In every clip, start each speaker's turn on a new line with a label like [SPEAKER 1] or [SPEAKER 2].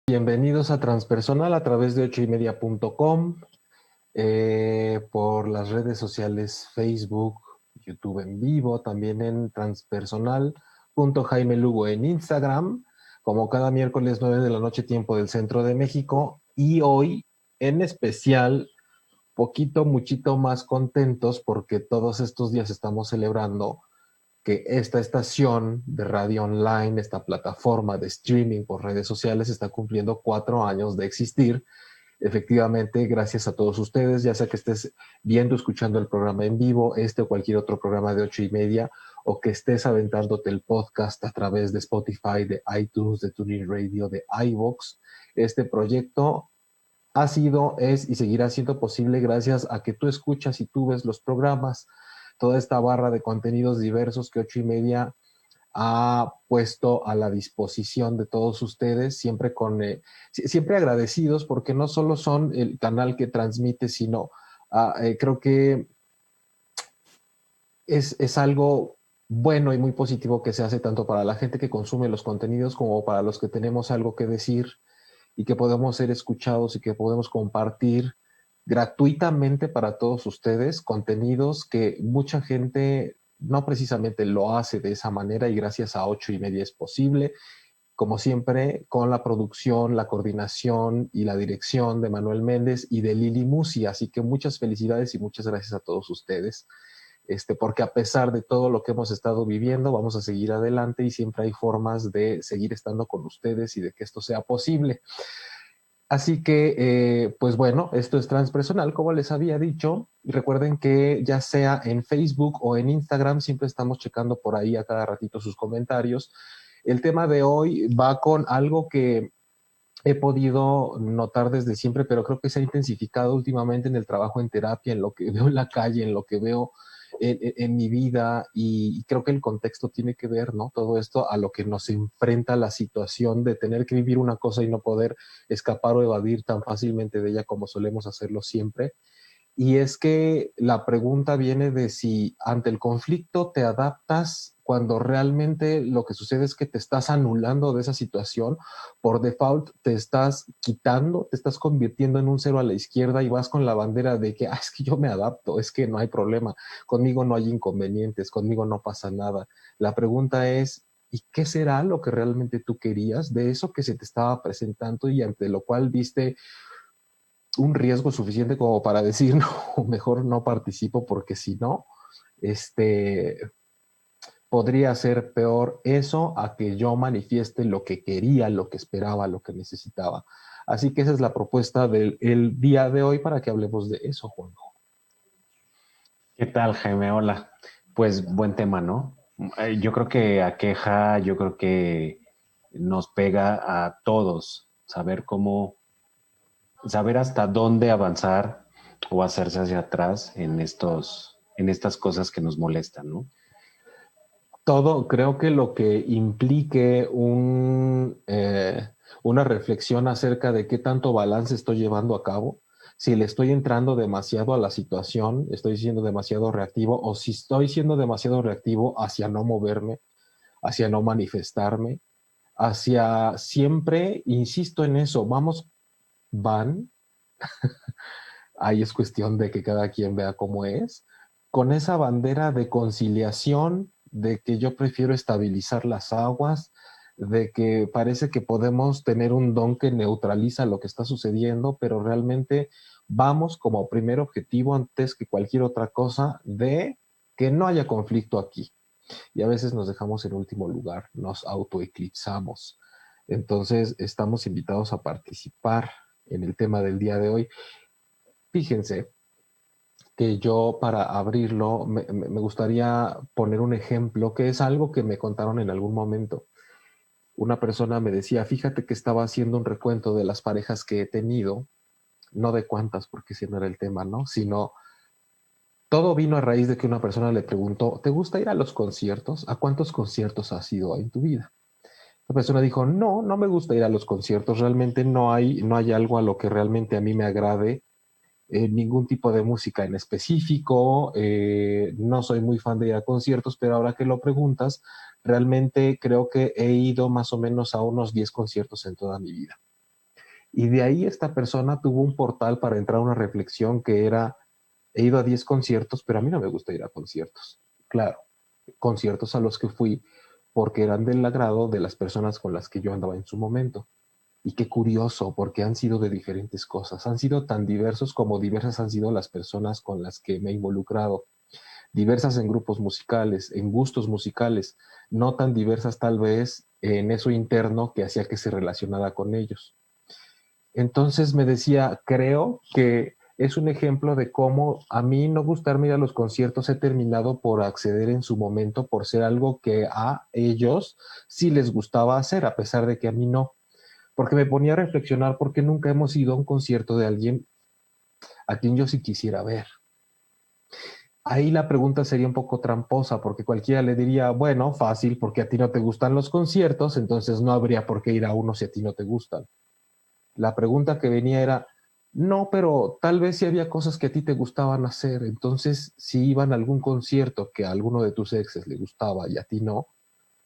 [SPEAKER 1] Bienvenidos a Transpersonal a través de 8ymedia.com, por las redes sociales Facebook, YouTube en vivo, también en transpersonal.jaimelugo en Instagram, como cada miércoles 9 de la noche tiempo del centro de México, y hoy en especial muchito más contentos porque todos estos días estamos celebrando que esta estación de radio online, esta plataforma de streaming por redes sociales, está cumpliendo 4 años de existir. Efectivamente, gracias a todos ustedes, ya sea que estés viendo, escuchando el programa en vivo, este o cualquier otro programa de 8ymedia, o que estés aventándote el podcast a través de Spotify, de iTunes, de TuneIn Radio, de iVoox. Este proyecto ha sido, es y seguirá siendo posible gracias a que tú escuchas y tú ves los programas, toda esta barra de contenidos diversos que 8ymedia ha puesto a la disposición de todos ustedes, siempre agradecidos, porque no solo son el canal que transmite, sino creo que es algo bueno y muy positivo que se hace tanto para la gente que consume los contenidos como para los que tenemos algo que decir y que podemos ser escuchados y que podemos compartir gratuitamente para todos ustedes contenidos que mucha gente no precisamente lo hace de esa manera, y gracias a 8ymedia es posible, como siempre, con la producción, la coordinación y la dirección de Manuel Méndez y de Lili Musi. Así que muchas felicidades y muchas gracias a todos ustedes, porque a pesar de todo lo que hemos estado viviendo, vamos a seguir adelante y siempre hay formas de seguir estando con ustedes y de que esto sea posible. Así que, pues bueno, esto es Transpersonal, como les había dicho. Y recuerden que ya sea en Facebook o en Instagram, siempre estamos checando por ahí a cada ratito sus comentarios. El tema de hoy va con algo que he podido notar desde siempre, pero creo que se ha intensificado últimamente en el trabajo en terapia, en lo que veo en la calle, en lo que veo en mi vida, y creo que el contexto tiene que ver, ¿no? Todo esto a lo que nos enfrenta la situación de tener que vivir una cosa y no poder escapar o evadir tan fácilmente de ella como solemos hacerlo siempre. Y es que la pregunta viene de si ante el conflicto te adaptas cuando realmente lo que sucede es que te estás anulando de esa situación. Por default te estás quitando, te estás convirtiendo en un cero a la izquierda y vas con la bandera de que es que yo me adapto, es que no hay problema, conmigo no hay inconvenientes, conmigo no pasa nada. La pregunta es, ¿y qué será lo que realmente tú querías de eso que se te estaba presentando y ante lo cual viste un riesgo suficiente como para decir, no, mejor no participo porque si no, este, podría ser peor eso a que yo manifieste lo que quería, lo que esperaba, lo que necesitaba? Así que esa es la propuesta del el día de hoy para que hablemos de eso, Juanjo.
[SPEAKER 2] ¿Qué tal, Jaime? Hola. Pues buen tema, ¿no? Yo creo que aqueja, yo creo que nos pega a todos saber hasta dónde avanzar o hacerse hacia atrás en estas cosas que nos molestan, ¿no?
[SPEAKER 1] Todo, creo que lo que implique una reflexión acerca de qué tanto balance estoy llevando a cabo, si le estoy entrando demasiado a la situación, estoy siendo demasiado reactivo, o si estoy siendo demasiado reactivo hacia no moverme, hacia no manifestarme, hacia siempre, insisto en eso, van, ahí es cuestión de que cada quien vea cómo es, con esa bandera de conciliación, de que yo prefiero estabilizar las aguas, de que parece que podemos tener un don que neutraliza lo que está sucediendo, pero realmente vamos como primer objetivo, antes que cualquier otra cosa, de que no haya conflicto aquí. Y a veces nos dejamos en último lugar, nos autoeclipsamos. Entonces, estamos invitados a participar en el tema del día de hoy. Fíjense que yo, para abrirlo, me gustaría poner un ejemplo que es algo que me contaron en algún momento. Una persona me decía, fíjate que estaba haciendo un recuento de las parejas que he tenido, no de cuántas, porque ese no era el tema, ¿no? Sino todo vino a raíz de que una persona le preguntó, ¿te gusta ir a los conciertos? ¿A cuántos conciertos has ido en tu vida? La persona dijo, no, no me gusta ir a los conciertos, realmente no hay algo a lo que realmente a mí me agrade, ningún tipo de música en específico, no soy muy fan de ir a conciertos, pero ahora que lo preguntas, realmente creo que he ido más o menos a unos 10 conciertos en toda mi vida. Y de ahí esta persona tuvo un portal para entrar a una reflexión que era, he ido a 10 conciertos, pero a mí no me gusta ir a conciertos. Claro, conciertos a los que fui porque eran del agrado de las personas con las que yo andaba en su momento. Y qué curioso, porque han sido de diferentes cosas. Han sido tan diversos como diversas han sido las personas con las que me he involucrado. Diversas en grupos musicales, en gustos musicales, no tan diversas tal vez en eso interno que hacía que se relacionara con ellos. Entonces me decía, creo que es un ejemplo de cómo a mí no gustarme ir a los conciertos he terminado por acceder en su momento por ser algo que a ellos sí les gustaba hacer, a pesar de que a mí no. Porque me ponía a reflexionar porque nunca hemos ido a un concierto de alguien a quien yo sí quisiera ver. Ahí la pregunta sería un poco tramposa porque cualquiera le diría, bueno, fácil, porque a ti no te gustan los conciertos, entonces no habría por qué ir a uno si a ti no te gustan. La pregunta que venía era, no, pero tal vez si había cosas que a ti te gustaban hacer, entonces si iban a algún concierto que a alguno de tus exes le gustaba y a ti no,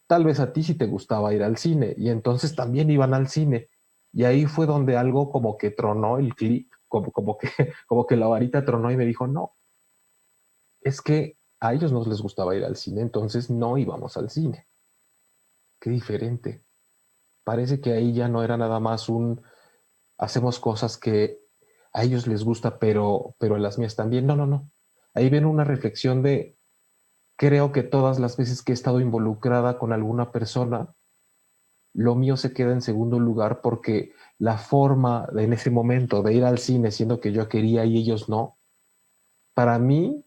[SPEAKER 1] tal vez a ti sí te gustaba ir al cine y entonces también iban al cine. Y ahí fue donde algo como que tronó el clip, como que la varita tronó y me dijo, no, es que a ellos no les gustaba ir al cine, entonces no íbamos al cine. Qué diferente. Parece que ahí ya no era nada más un hacemos cosas que a ellos les gusta, pero las mías también. No, no, no. Ahí ven una reflexión de, creo que todas las veces que he estado involucrada con alguna persona, lo mío se queda en segundo lugar porque la forma de, en ese momento de ir al cine, siendo que yo quería y ellos no, para mí,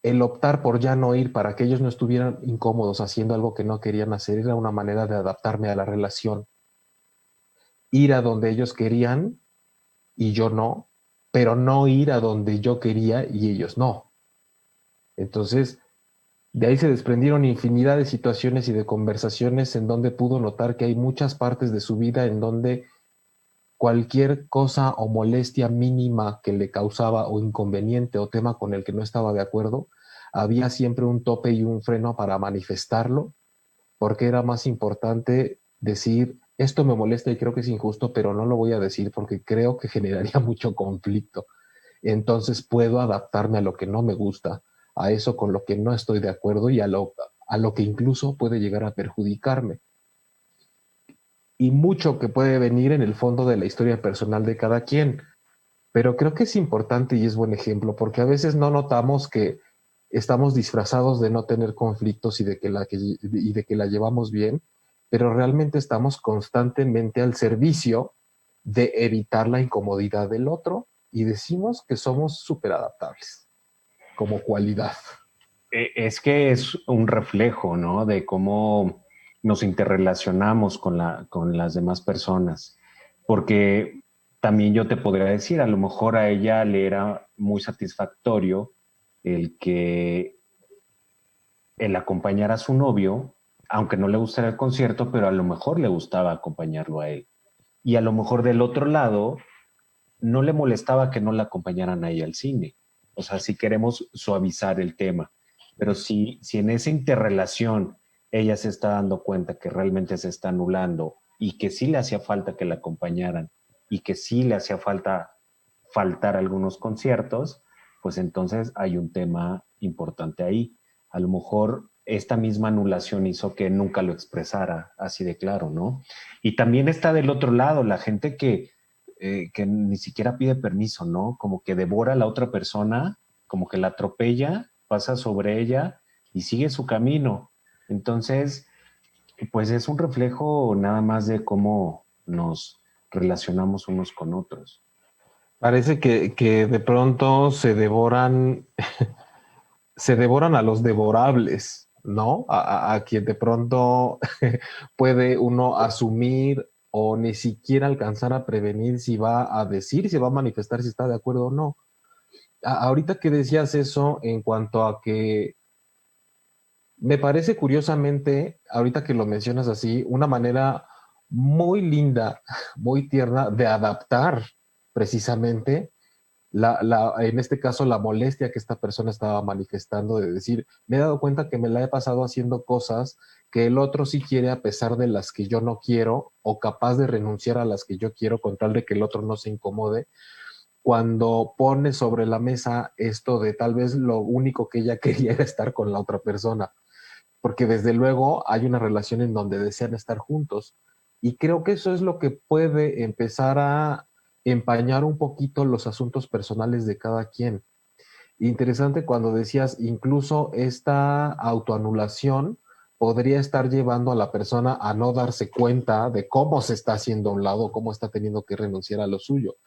[SPEAKER 1] el optar por ya no ir para que ellos no estuvieran incómodos haciendo algo que no querían hacer era una manera de adaptarme a la relación. Ir a donde ellos querían y yo no, pero no ir a donde yo quería y ellos no. Entonces, de ahí se desprendieron infinidad de situaciones y de conversaciones en donde pudo notar que hay muchas partes de su vida en donde cualquier cosa o molestia mínima que le causaba o inconveniente o tema con el que no estaba de acuerdo, había siempre un tope y un freno para manifestarlo, porque era más importante decir, esto me molesta y creo que es injusto, pero no lo voy a decir porque creo que generaría mucho conflicto. Entonces puedo adaptarme a lo que no me gusta, a eso con lo que no estoy de acuerdo y a lo que incluso puede llegar a perjudicarme. Y mucho que puede venir en el fondo de la historia personal de cada quien. Pero creo que es importante y es buen ejemplo, porque a veces no notamos que estamos disfrazados de no tener conflictos y de que la llevamos bien, pero realmente estamos constantemente al servicio de evitar la incomodidad del otro y decimos que somos súper adaptables como cualidad.
[SPEAKER 2] Es que es un reflejo, ¿no? De cómo nos interrelacionamos con las demás personas. Porque también yo te podría decir, a lo mejor a ella le era muy satisfactorio el que el acompañar a su novio, aunque no le gustara el concierto, pero a lo mejor le gustaba acompañarlo a él. Y a lo mejor del otro lado, no le molestaba que no la acompañaran a ella al cine. O sea, si queremos suavizar el tema. Pero si en esa interrelación ella se está dando cuenta que realmente se está anulando y que sí le hacía falta que la acompañaran y que sí le hacía falta faltar algunos conciertos, pues entonces hay un tema importante ahí. A lo mejor esta misma anulación hizo que nunca lo expresara así de claro, ¿no? Y también está del otro lado la gente que ni siquiera pide permiso, ¿no? Como que devora a la otra persona, como que la atropella, pasa sobre ella y sigue su camino. Entonces, pues es un reflejo nada más de cómo nos relacionamos unos con otros.
[SPEAKER 1] Parece que de pronto se devoran a los devorables, ¿no? A quien de pronto puede uno asumir o ni siquiera alcanzar a prevenir si va a decir, si va a manifestar si está de acuerdo o no. Ahorita que decías eso en cuanto a que me parece curiosamente, ahorita que lo mencionas así, una manera muy linda, muy tierna de adaptar precisamente en este caso, la molestia que esta persona estaba manifestando de decir, me he dado cuenta que me la he pasado haciendo cosas que el otro sí quiere a pesar de las que yo no quiero o capaz de renunciar a las que yo quiero con tal de que el otro no se incomode. Cuando pone sobre la mesa esto de tal vez lo único que ella quería era estar con la otra persona, porque desde luego hay una relación en donde desean estar juntos. Y creo que eso es lo que puede empezar a empañar un poquito los asuntos personales de cada quien. Interesante cuando decías, incluso esta autoanulación podría estar llevando a la persona a no darse cuenta de cómo se está haciendo a un lado, cómo está teniendo que renunciar a lo suyo.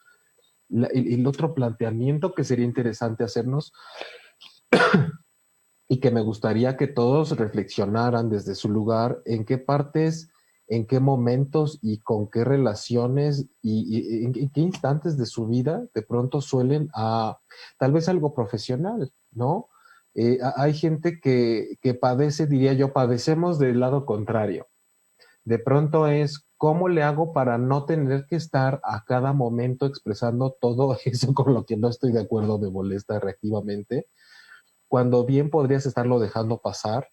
[SPEAKER 1] El otro planteamiento que sería interesante hacernos y que me gustaría que todos reflexionaran desde su lugar en qué partes, en qué momentos y con qué relaciones y en qué instantes de su vida de pronto suelen a tal vez algo profesional, ¿no? Hay gente que padece, diría yo, padecemos del lado contrario. De pronto es cómo le hago para no tener que estar a cada momento expresando todo eso con lo que no estoy de acuerdo, me molesta reactivamente, cuando bien podrías estarlo dejando pasar,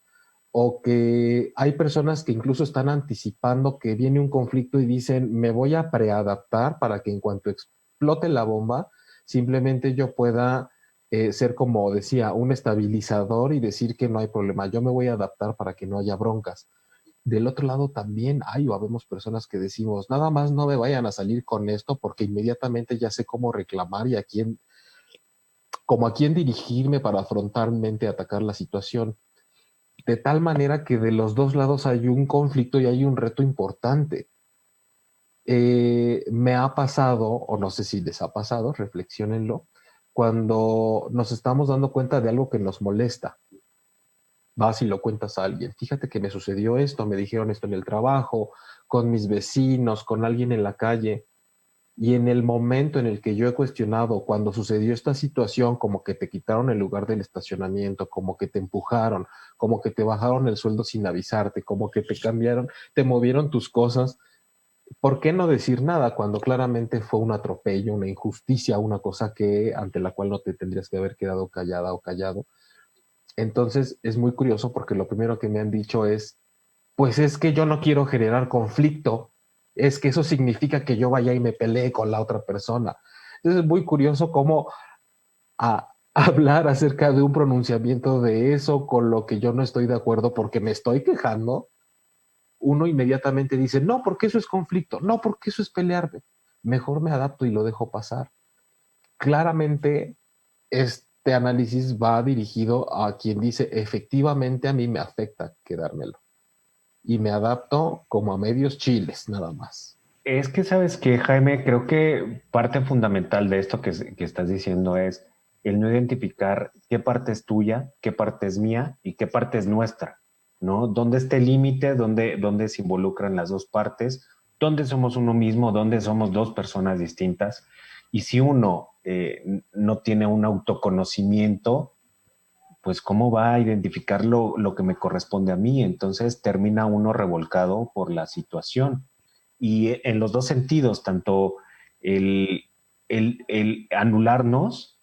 [SPEAKER 1] o que hay personas que incluso están anticipando que viene un conflicto y dicen, me voy a preadaptar para que en cuanto explote la bomba, simplemente yo pueda ser, como decía, un estabilizador y decir que no hay problema, yo me voy a adaptar para que no haya broncas. Del otro lado también hay o habemos personas que decimos, nada más no me vayan a salir con esto porque inmediatamente ya sé cómo reclamar y a quién, como a quién dirigirme para frontalmente atacar la situación. De tal manera que de los dos lados hay un conflicto y hay un reto importante. Me ha pasado, o no sé si les ha pasado, reflexionenlo, cuando nos estamos dando cuenta de algo que nos molesta, vas y lo cuentas a alguien. Fíjate que me sucedió esto, me dijeron esto en el trabajo, con mis vecinos, con alguien en la calle. Y en el momento en el que yo he cuestionado, cuando sucedió esta situación, como que te quitaron el lugar del estacionamiento, como que te empujaron, como que te bajaron el sueldo sin avisarte, como que te cambiaron, te movieron tus cosas, ¿por qué no decir nada cuando claramente fue un atropello, una injusticia, una cosa que ante la cual no te tendrías que haber quedado callada o callado? Entonces es muy curioso porque lo primero que me han dicho es, pues es que yo no quiero generar conflicto, es que eso significa que yo vaya y me pelee con la otra persona. Entonces es muy curioso cómo hablar acerca de un pronunciamiento de eso con lo que yo no estoy de acuerdo porque me estoy quejando, uno inmediatamente dice, no, porque eso es conflicto, no, porque eso es pelearme. Mejor me adapto y lo dejo pasar. Claramente, este análisis va dirigido a quien dice, efectivamente a mí me afecta quedármelo y me adapto como a medios chiles, nada más.
[SPEAKER 2] Es que, ¿sabes qué, Jaime? Creo que parte fundamental de esto que estás diciendo es el no identificar qué parte es tuya, qué parte es mía y qué parte es nuestra, ¿no? ¿Dónde está el límite? ¿Dónde se involucran las dos partes? ¿Dónde somos uno mismo? ¿Dónde somos dos personas distintas? Y si uno no tiene un autoconocimiento, pues ¿cómo va a identificar lo que me corresponde a mí? Entonces termina uno revolcado por la situación. Y en los dos sentidos, tanto el, el anularnos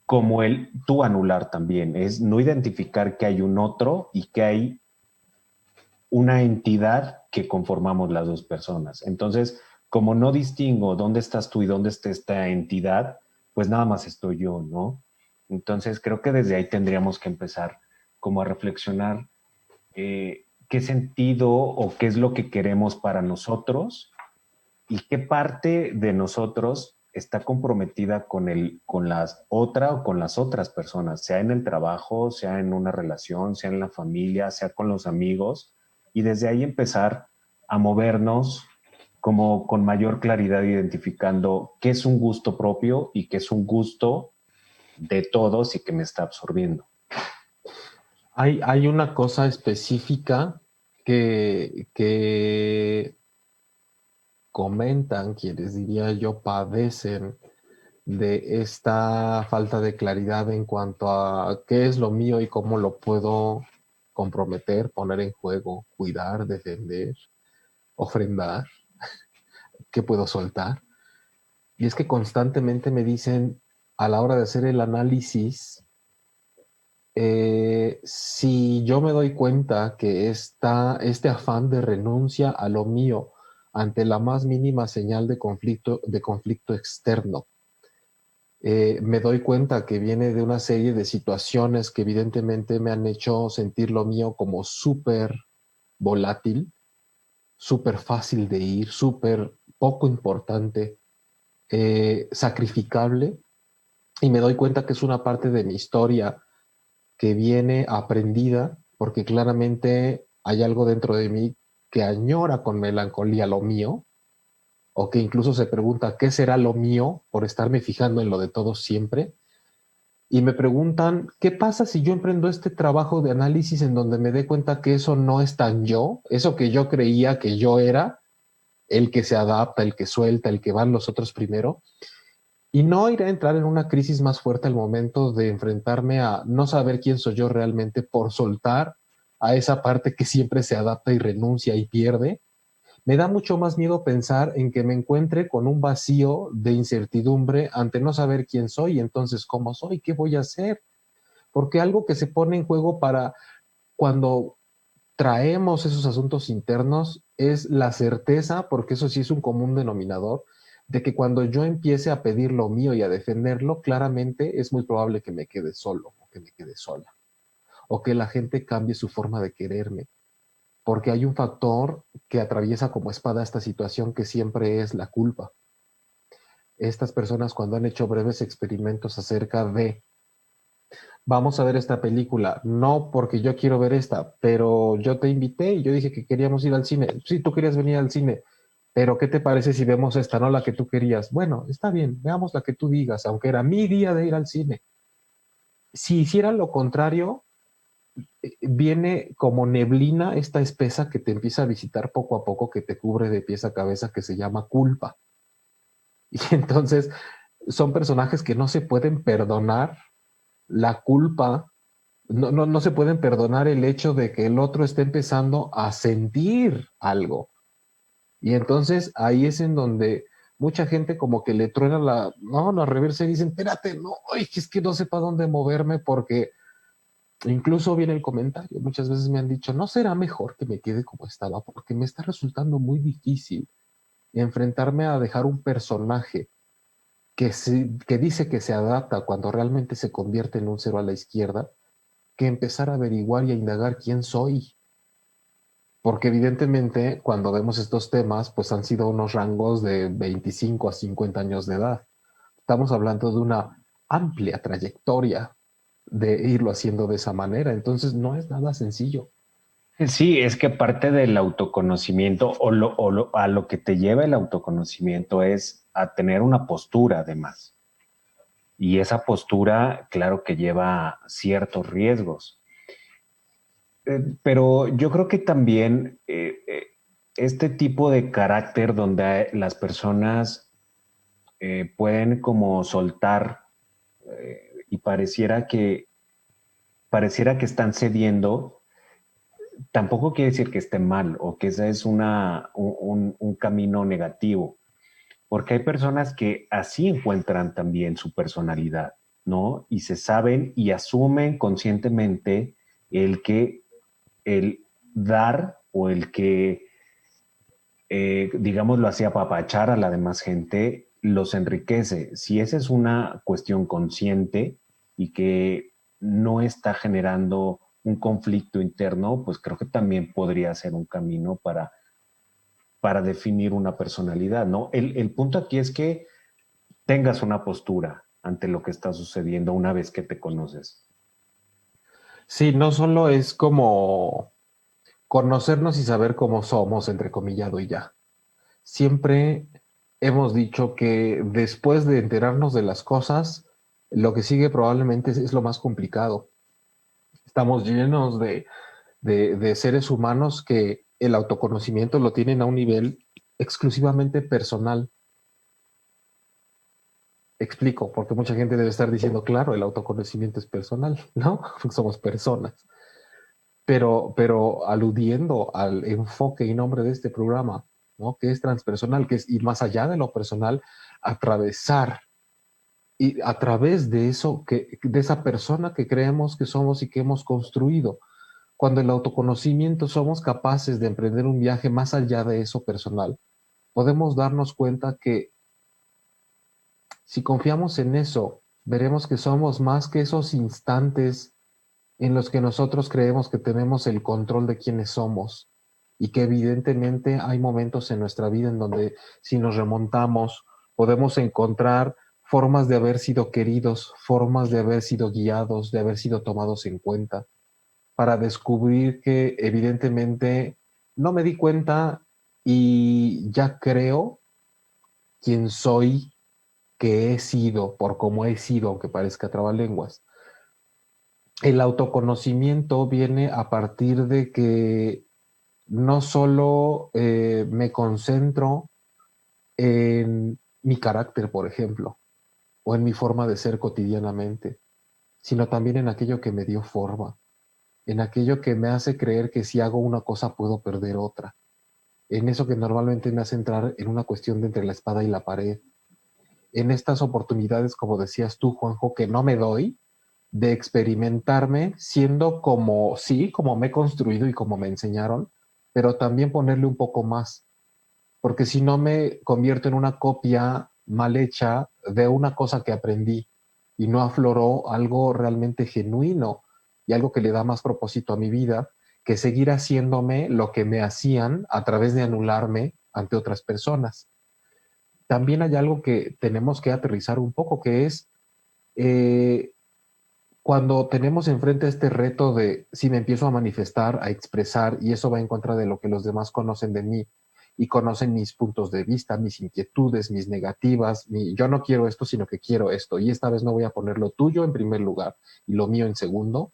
[SPEAKER 2] como el tú anular también. Es no identificar que hay un otro y que hay una entidad que conformamos las dos personas. Entonces, como no distingo dónde estás tú y dónde está esta entidad, pues nada más estoy yo, ¿no? Entonces, creo que desde ahí tendríamos que empezar como a reflexionar qué sentido o qué es lo que queremos para nosotros y qué parte de nosotros está comprometida con las otra o con las otras personas, sea en el trabajo, sea en una relación, sea en la familia, sea con los amigos, y desde ahí empezar a movernos como con mayor claridad identificando qué es un gusto propio y qué es un gusto de todos y que me está absorbiendo.
[SPEAKER 1] Hay una cosa específica que comentan quienes, diría yo, padecen de esta falta de claridad en cuanto a qué es lo mío y cómo lo puedo comprometer, poner en juego, cuidar, defender, ofrendar, qué puedo soltar. Y es que constantemente me dicen, a la hora de hacer el análisis, si yo me doy cuenta que está este afán de renuncia a lo mío ante la más mínima señal de conflicto externo, me doy cuenta que viene de una serie de situaciones que evidentemente me han hecho sentir lo mío como súper volátil, súper fácil de ir, súper poco importante, sacrificable, y me doy cuenta que es una parte de mi historia que viene aprendida, porque claramente hay algo dentro de mí que añora con melancolía lo mío, o que incluso se pregunta qué será lo mío por estarme fijando en lo de todos siempre. Y me preguntan, ¿qué pasa si yo emprendo este trabajo de análisis en donde me dé cuenta que eso no es tan yo, eso que yo creía que yo era, el que se adapta, el que suelta, el que van los otros primero? Y no ir a entrar en una crisis más fuerte al momento de enfrentarme a no saber quién soy yo realmente por soltar a esa parte que siempre se adapta y renuncia y pierde. Me da mucho más miedo pensar en que me encuentre con un vacío de incertidumbre ante no saber quién soy, entonces cómo soy, qué voy a hacer, porque algo que se pone en juego para cuando traemos esos asuntos internos es la certeza, porque eso sí es un común denominador, de que cuando yo empiece a pedir lo mío y a defenderlo, claramente es muy probable que me quede solo o que me quede sola, o que la gente cambie su forma de quererme, porque hay un factor que atraviesa como espada esta situación que siempre es la culpa. Estas personas cuando han hecho breves experimentos acerca de vamos a ver esta película, no porque yo quiero ver esta, pero yo te invité y yo dije que queríamos ir al cine. Sí, tú querías venir al cine, pero ¿qué te parece si vemos esta, no la que tú querías? Bueno, está bien, veamos la que tú digas, aunque era mi día de ir al cine. Si hiciera lo contrario, viene como neblina esta espesa que te empieza a visitar poco a poco, que te cubre de pies a cabeza, que se llama culpa. Y entonces son personajes que no se pueden perdonar la culpa. No se pueden perdonar el hecho de que el otro esté empezando a sentir algo. Y entonces ahí es en donde mucha gente como que le truena la reversa y dicen, espérate, no, ay, es que no sé para dónde moverme porque incluso viene el comentario. Muchas veces me han dicho, no será mejor que me quede como estaba porque me está resultando muy difícil enfrentarme a dejar un personaje que dice que se adapta cuando realmente se convierte en un cero a la izquierda, que empezar a averiguar y a indagar quién soy. Porque evidentemente cuando vemos estos temas, pues han sido unos rangos de 25 a 50 años de edad. Estamos hablando de una amplia trayectoria de irlo haciendo de esa manera. Entonces no es nada sencillo.
[SPEAKER 2] Sí, es que parte del autoconocimiento a lo que te lleva el autoconocimiento es a tener una postura además. Y esa postura, claro que lleva ciertos riesgos. Pero yo creo que también este tipo de carácter donde las personas pueden como soltar y pareciera que están cediendo, tampoco quiere decir que esté mal o que ese es un camino negativo, porque hay personas que así encuentran también su personalidad, ¿no? Y se saben y asumen conscientemente el dar o el que, digámoslo así, apapachar a la demás gente los enriquece. Si esa es una cuestión consciente y que no está generando un conflicto interno, pues creo que también podría ser un camino para definir una personalidad, ¿no? El punto aquí es que tengas una postura ante lo que está sucediendo una vez que te conoces.
[SPEAKER 1] Sí, no solo es como conocernos y saber cómo somos, entrecomillado y ya. Siempre hemos dicho que después de enterarnos de las cosas, lo que sigue probablemente es lo más complicado. Estamos llenos de seres humanos que el autoconocimiento lo tienen a un nivel exclusivamente personal. Explico, porque mucha gente debe estar diciendo, claro, el autoconocimiento es personal, ¿no? Somos personas. Pero aludiendo al enfoque y nombre de este programa, ¿no? Que es transpersonal, que es ir más allá de lo personal, atravesar y a través de eso, de esa persona que creemos que somos y que hemos construido. Cuando el autoconocimiento somos capaces de emprender un viaje más allá de eso personal, podemos darnos cuenta que si confiamos en eso, veremos que somos más que esos instantes en los que nosotros creemos que tenemos el control de quiénes somos y que evidentemente hay momentos en nuestra vida en donde si nos remontamos podemos encontrar formas de haber sido queridos, formas de haber sido guiados, de haber sido tomados en cuenta, para descubrir que evidentemente no me di cuenta y ya creo quién soy, que he sido, por cómo he sido, aunque parezca trabalenguas. El autoconocimiento viene a partir de que no solo me concentro en mi carácter, por ejemplo, o en mi forma de ser cotidianamente, sino también en aquello que me dio forma, en aquello que me hace creer que si hago una cosa puedo perder otra, en eso que normalmente me hace entrar en una cuestión de entre la espada y la pared, en estas oportunidades, como decías tú, Juanjo, que no me doy de experimentarme siendo como, sí, como me he construido y como me enseñaron, pero también ponerle un poco más, porque si no me convierto en una copia mal hecha de una cosa que aprendí y no afloró algo realmente genuino y algo que le da más propósito a mi vida que seguir haciéndome lo que me hacían a través de anularme ante otras personas. También hay algo que tenemos que aterrizar un poco, que es eh, cuando tenemos enfrente este reto de si me empiezo a manifestar, a expresar, y eso va en contra de lo que los demás conocen de mí y conocen mis puntos de vista, mis inquietudes, mis negativas, yo no quiero esto, sino que quiero esto, y esta vez no voy a poner lo tuyo en primer lugar y lo mío en segundo,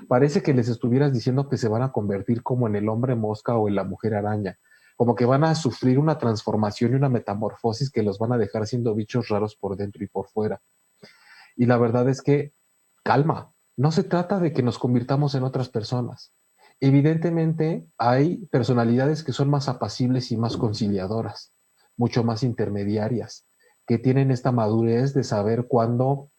[SPEAKER 1] parece que les estuvieras diciendo que se van a convertir como en el hombre mosca o en la mujer araña, como que van a sufrir una transformación y una metamorfosis que los van a dejar siendo bichos raros por dentro y por fuera. Y la verdad es que, calma, no se trata de que nos convirtamos en otras personas. Evidentemente hay personalidades que son más apacibles y más conciliadoras, mucho más intermediarias, que tienen esta madurez de saber cuándo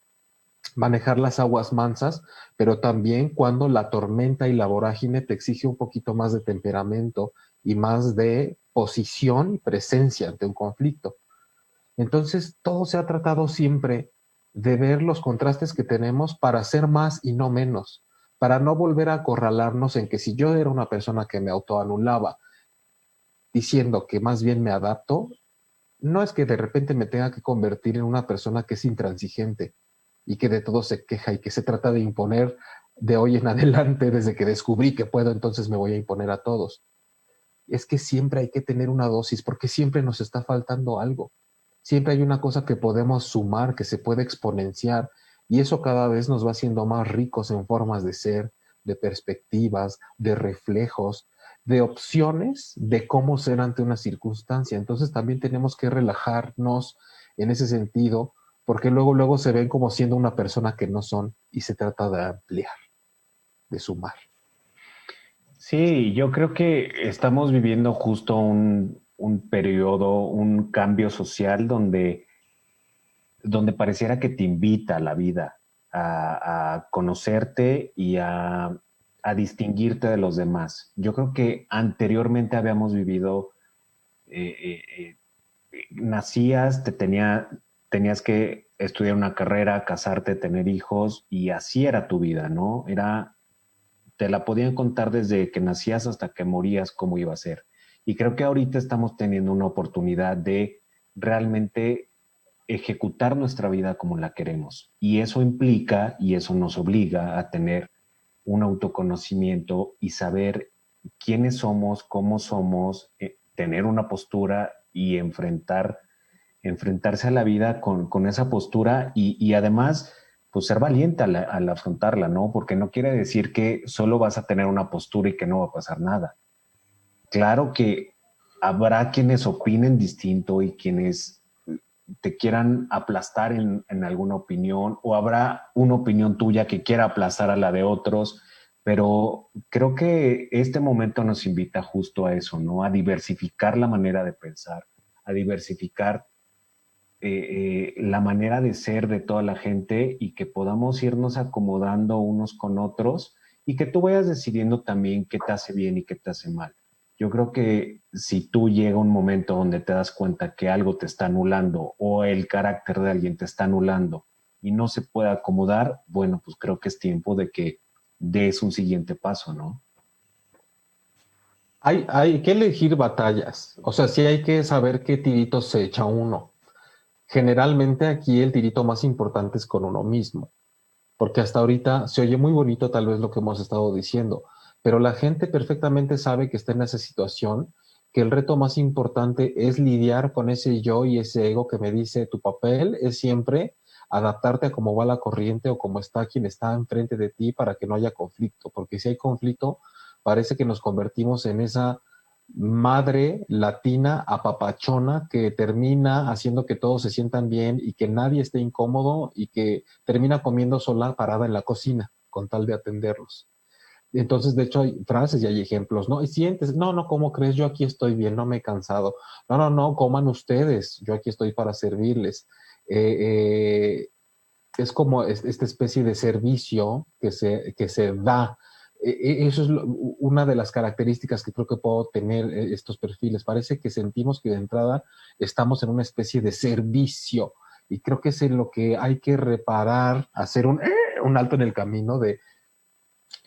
[SPEAKER 1] manejar las aguas mansas, pero también cuando la tormenta y la vorágine te exige un poquito más de temperamento y más de posición y presencia ante un conflicto. Entonces, todo se ha tratado siempre de ver los contrastes que tenemos para ser más y no menos, para no volver a acorralarnos en que si yo era una persona que me autoanulaba diciendo que más bien me adapto, no es que de repente me tenga que convertir en una persona que es intransigente y que de todo se queja y que se trata de imponer de hoy en adelante, desde que descubrí que puedo, entonces me voy a imponer a todos. Es que siempre hay que tener una dosis porque siempre nos está faltando algo. Siempre hay una cosa que podemos sumar, que se puede exponenciar, y eso cada vez nos va haciendo más ricos en formas de ser, de perspectivas, de reflejos, de opciones de cómo ser ante una circunstancia. Entonces también tenemos que relajarnos en ese sentido, porque luego se ven como siendo una persona que no son y se trata de ampliar, de sumar.
[SPEAKER 2] Sí, yo creo que estamos viviendo justo un periodo, un cambio social donde pareciera que te invita a la vida a conocerte y a distinguirte de los demás. Yo creo que anteriormente habíamos vivido, eh, eh, nacías, tenías que estudiar una carrera, casarte, tener hijos y así era tu vida, ¿no? Te la podían contar desde que nacías hasta que morías cómo iba a ser. Y creo que ahorita estamos teniendo una oportunidad de realmente ejecutar nuestra vida como la queremos. Y eso implica y eso nos obliga a tener un autoconocimiento y saber quiénes somos, tener una postura y enfrentarse a la vida con esa postura y además pues ser valiente al afrontarla, ¿no? Porque no quiere decir que solo vas a tener una postura y que no va a pasar nada. Claro que habrá quienes opinen distinto y quienes te quieran aplastar en alguna opinión o habrá una opinión tuya que quiera aplastar a la de otros, pero creo que este momento nos invita justo a eso, ¿no? A diversificar la manera de pensar, a diversificar la manera de ser de toda la gente y que podamos irnos acomodando unos con otros y que tú vayas decidiendo también qué te hace bien y qué te hace mal. Yo creo que si tú llega un momento donde te das cuenta que algo te está anulando o el carácter de alguien te está anulando y no se puede acomodar, bueno, pues creo que es tiempo de que des un siguiente paso, ¿no?
[SPEAKER 1] Hay que elegir batallas, o sea, sí hay que saber qué tirito se echa uno. Generalmente aquí el tirito más importante es con uno mismo, porque hasta ahorita se oye muy bonito tal vez lo que hemos estado diciendo, pero la gente perfectamente sabe que está en esa situación, que el reto más importante es lidiar con ese yo y ese ego que me dice tu papel es siempre adaptarte a cómo va la corriente o cómo está quien está enfrente de ti para que no haya conflicto, porque si hay conflicto parece que nos convertimos en esa madre latina apapachona que termina haciendo que todos se sientan bien y que nadie esté incómodo y que termina comiendo sola parada en la cocina con tal de atenderlos. Entonces, de hecho, hay frases y hay ejemplos, ¿no? Y sientes, no, no, ¿cómo crees? Yo aquí estoy bien, no me he cansado. No, no, no, coman ustedes, yo aquí estoy para servirles. Eh, es como esta especie de servicio que se da. Eso es una de las características que creo que puedo tener estos perfiles. Parece que sentimos que de entrada estamos en una especie de servicio y creo que es en lo que hay que reparar, hacer un alto en el camino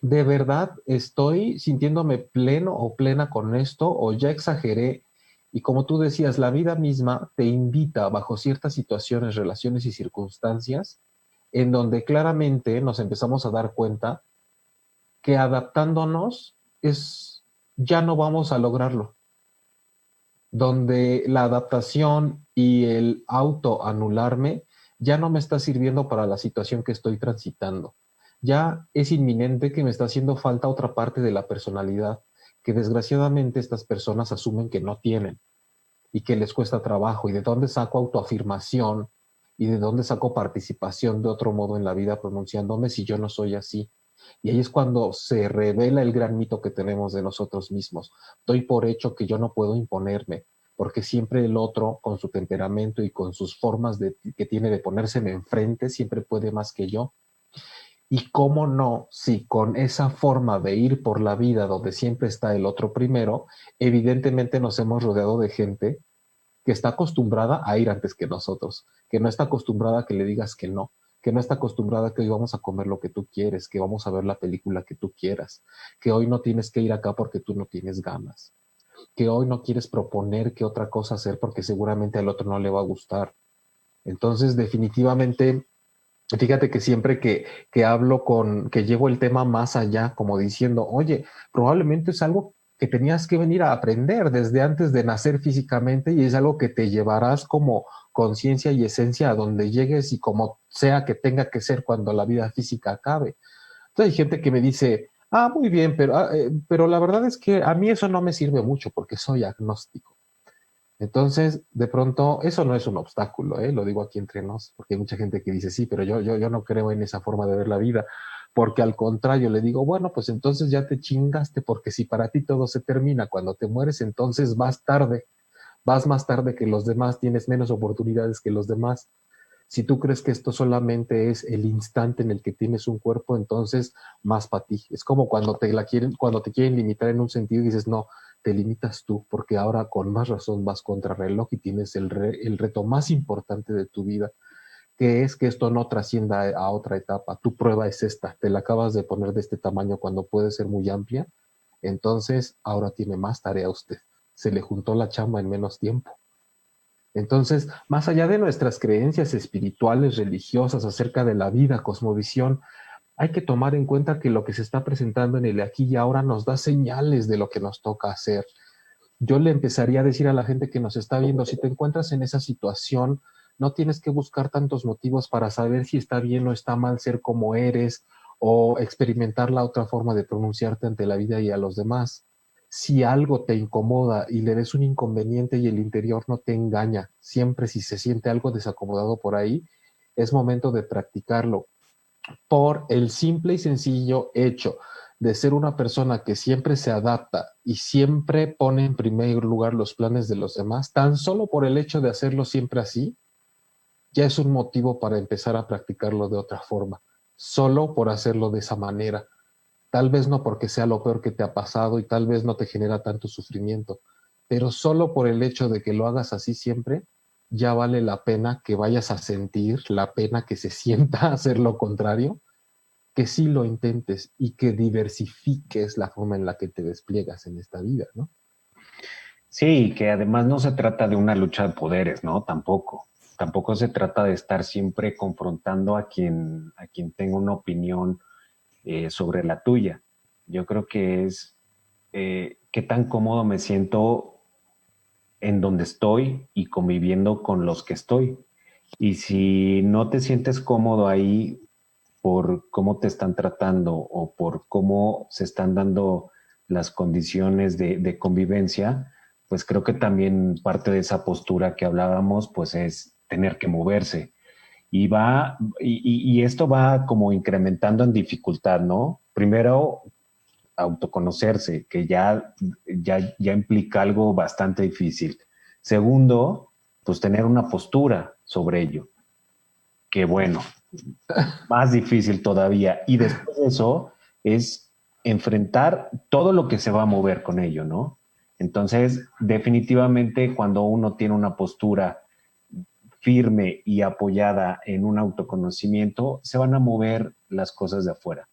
[SPEAKER 1] de verdad estoy sintiéndome pleno o plena con esto o ya exageré. Y como tú decías, la vida misma te invita bajo ciertas situaciones, relaciones y circunstancias en donde claramente nos empezamos a dar cuenta que adaptándonos es, ya no vamos a lograrlo, donde la adaptación y el auto anularme ya no me está sirviendo para la situación que estoy transitando. Ya es inminente que me está haciendo falta otra parte de la personalidad que desgraciadamente estas personas asumen que no tienen y que les cuesta trabajo y de dónde saco autoafirmación y de dónde saco participación de otro modo en la vida pronunciándome si yo no soy así. Y ahí es cuando se revela el gran mito que tenemos de nosotros mismos. Doy por hecho que yo no puedo imponerme, porque siempre el otro, con su temperamento y con sus formas que tiene de ponérseme enfrente, siempre puede más que yo. Y cómo no, si con esa forma de ir por la vida donde siempre está el otro primero, evidentemente nos hemos rodeado de gente que está acostumbrada a ir antes que nosotros, que no está acostumbrada a que le digas que no está acostumbrada a que hoy vamos a comer lo que tú quieres, que vamos a ver la película que tú quieras, que hoy no tienes que ir acá porque tú no tienes ganas, que hoy no quieres proponer qué otra cosa hacer porque seguramente al otro no le va a gustar. Entonces, definitivamente, fíjate que siempre que hablo que llevo el tema más allá, como diciendo, oye, probablemente es algo que tenías que venir a aprender desde antes de nacer físicamente y es algo que te llevarás como conciencia y esencia a donde llegues y como sea que tenga que ser cuando la vida física acabe. Entonces hay gente que me dice, muy bien, pero la verdad es que a mí eso no me sirve mucho porque soy agnóstico. Entonces, de pronto, eso no es un obstáculo, ¿eh? Lo digo aquí entre nos, porque hay mucha gente que dice, sí, pero yo no creo en esa forma de ver la vida, porque al contrario, le digo, bueno, pues entonces ya te chingaste, porque si para ti todo se termina cuando te mueres, entonces vas más tarde que los demás, tienes menos oportunidades que los demás. Si tú crees que esto solamente es el instante en el que tienes un cuerpo, entonces más para ti. Es como cuando te quieren limitar en un sentido y dices, no, te limitas tú, porque ahora con más razón vas contra reloj y tienes el reto más importante de tu vida, que es que esto no trascienda a otra etapa. Tu prueba es esta, te la acabas de poner de este tamaño cuando puede ser muy amplia, entonces ahora tiene más tarea usted. Se le juntó la chamba en menos tiempo. Entonces, más allá de nuestras creencias espirituales, religiosas acerca de la vida, cosmovisión, hay que tomar en cuenta que lo que se está presentando en el aquí y ahora nos da señales de lo que nos toca hacer. Yo le empezaría a decir a la gente que nos está viendo, si te encuentras en esa situación, no tienes que buscar tantos motivos para saber si está bien o está mal ser como eres o experimentar la otra forma de pronunciarte ante la vida y a los demás. Si algo te incomoda y le ves un inconveniente y el interior no te engaña, siempre si se siente algo desacomodado por ahí, es momento de practicarlo por el simple y sencillo hecho de ser una persona que siempre se adapta y siempre pone en primer lugar los planes de los demás, tan solo por el hecho de hacerlo siempre así, ya es un motivo para empezar a practicarlo de otra forma, solo por hacerlo de esa manera. Tal vez no porque sea lo peor que te ha pasado y tal vez no te genera tanto sufrimiento, pero solo por el hecho de que lo hagas así siempre, ya vale la pena que vayas a sentir la pena que se sienta hacer lo contrario, que sí lo intentes y que diversifiques la forma en la que te despliegas en esta vida, ¿no?
[SPEAKER 2] Sí, que además no se trata de una lucha de poderes, ¿no? Tampoco. Tampoco se trata de estar siempre confrontando a quien tenga una opinión sobre la tuya. Yo creo que es qué tan cómodo me siento en donde estoy y conviviendo con los que estoy. Y si no te sientes cómodo ahí por cómo te están tratando o por cómo se están dando las condiciones de convivencia, pues creo que también parte de esa postura que hablábamos, pues es tener que moverse. Y esto va como incrementando en dificultad, ¿no? Primero, autoconocerse, que ya implica algo bastante difícil. Segundo, pues tener una postura sobre ello, que bueno, más difícil todavía. Y después de eso es enfrentar todo lo que se va a mover con ello, ¿no? Entonces, definitivamente cuando uno tiene una postura firme y apoyada en un autoconocimiento, se van a mover las cosas de afuera,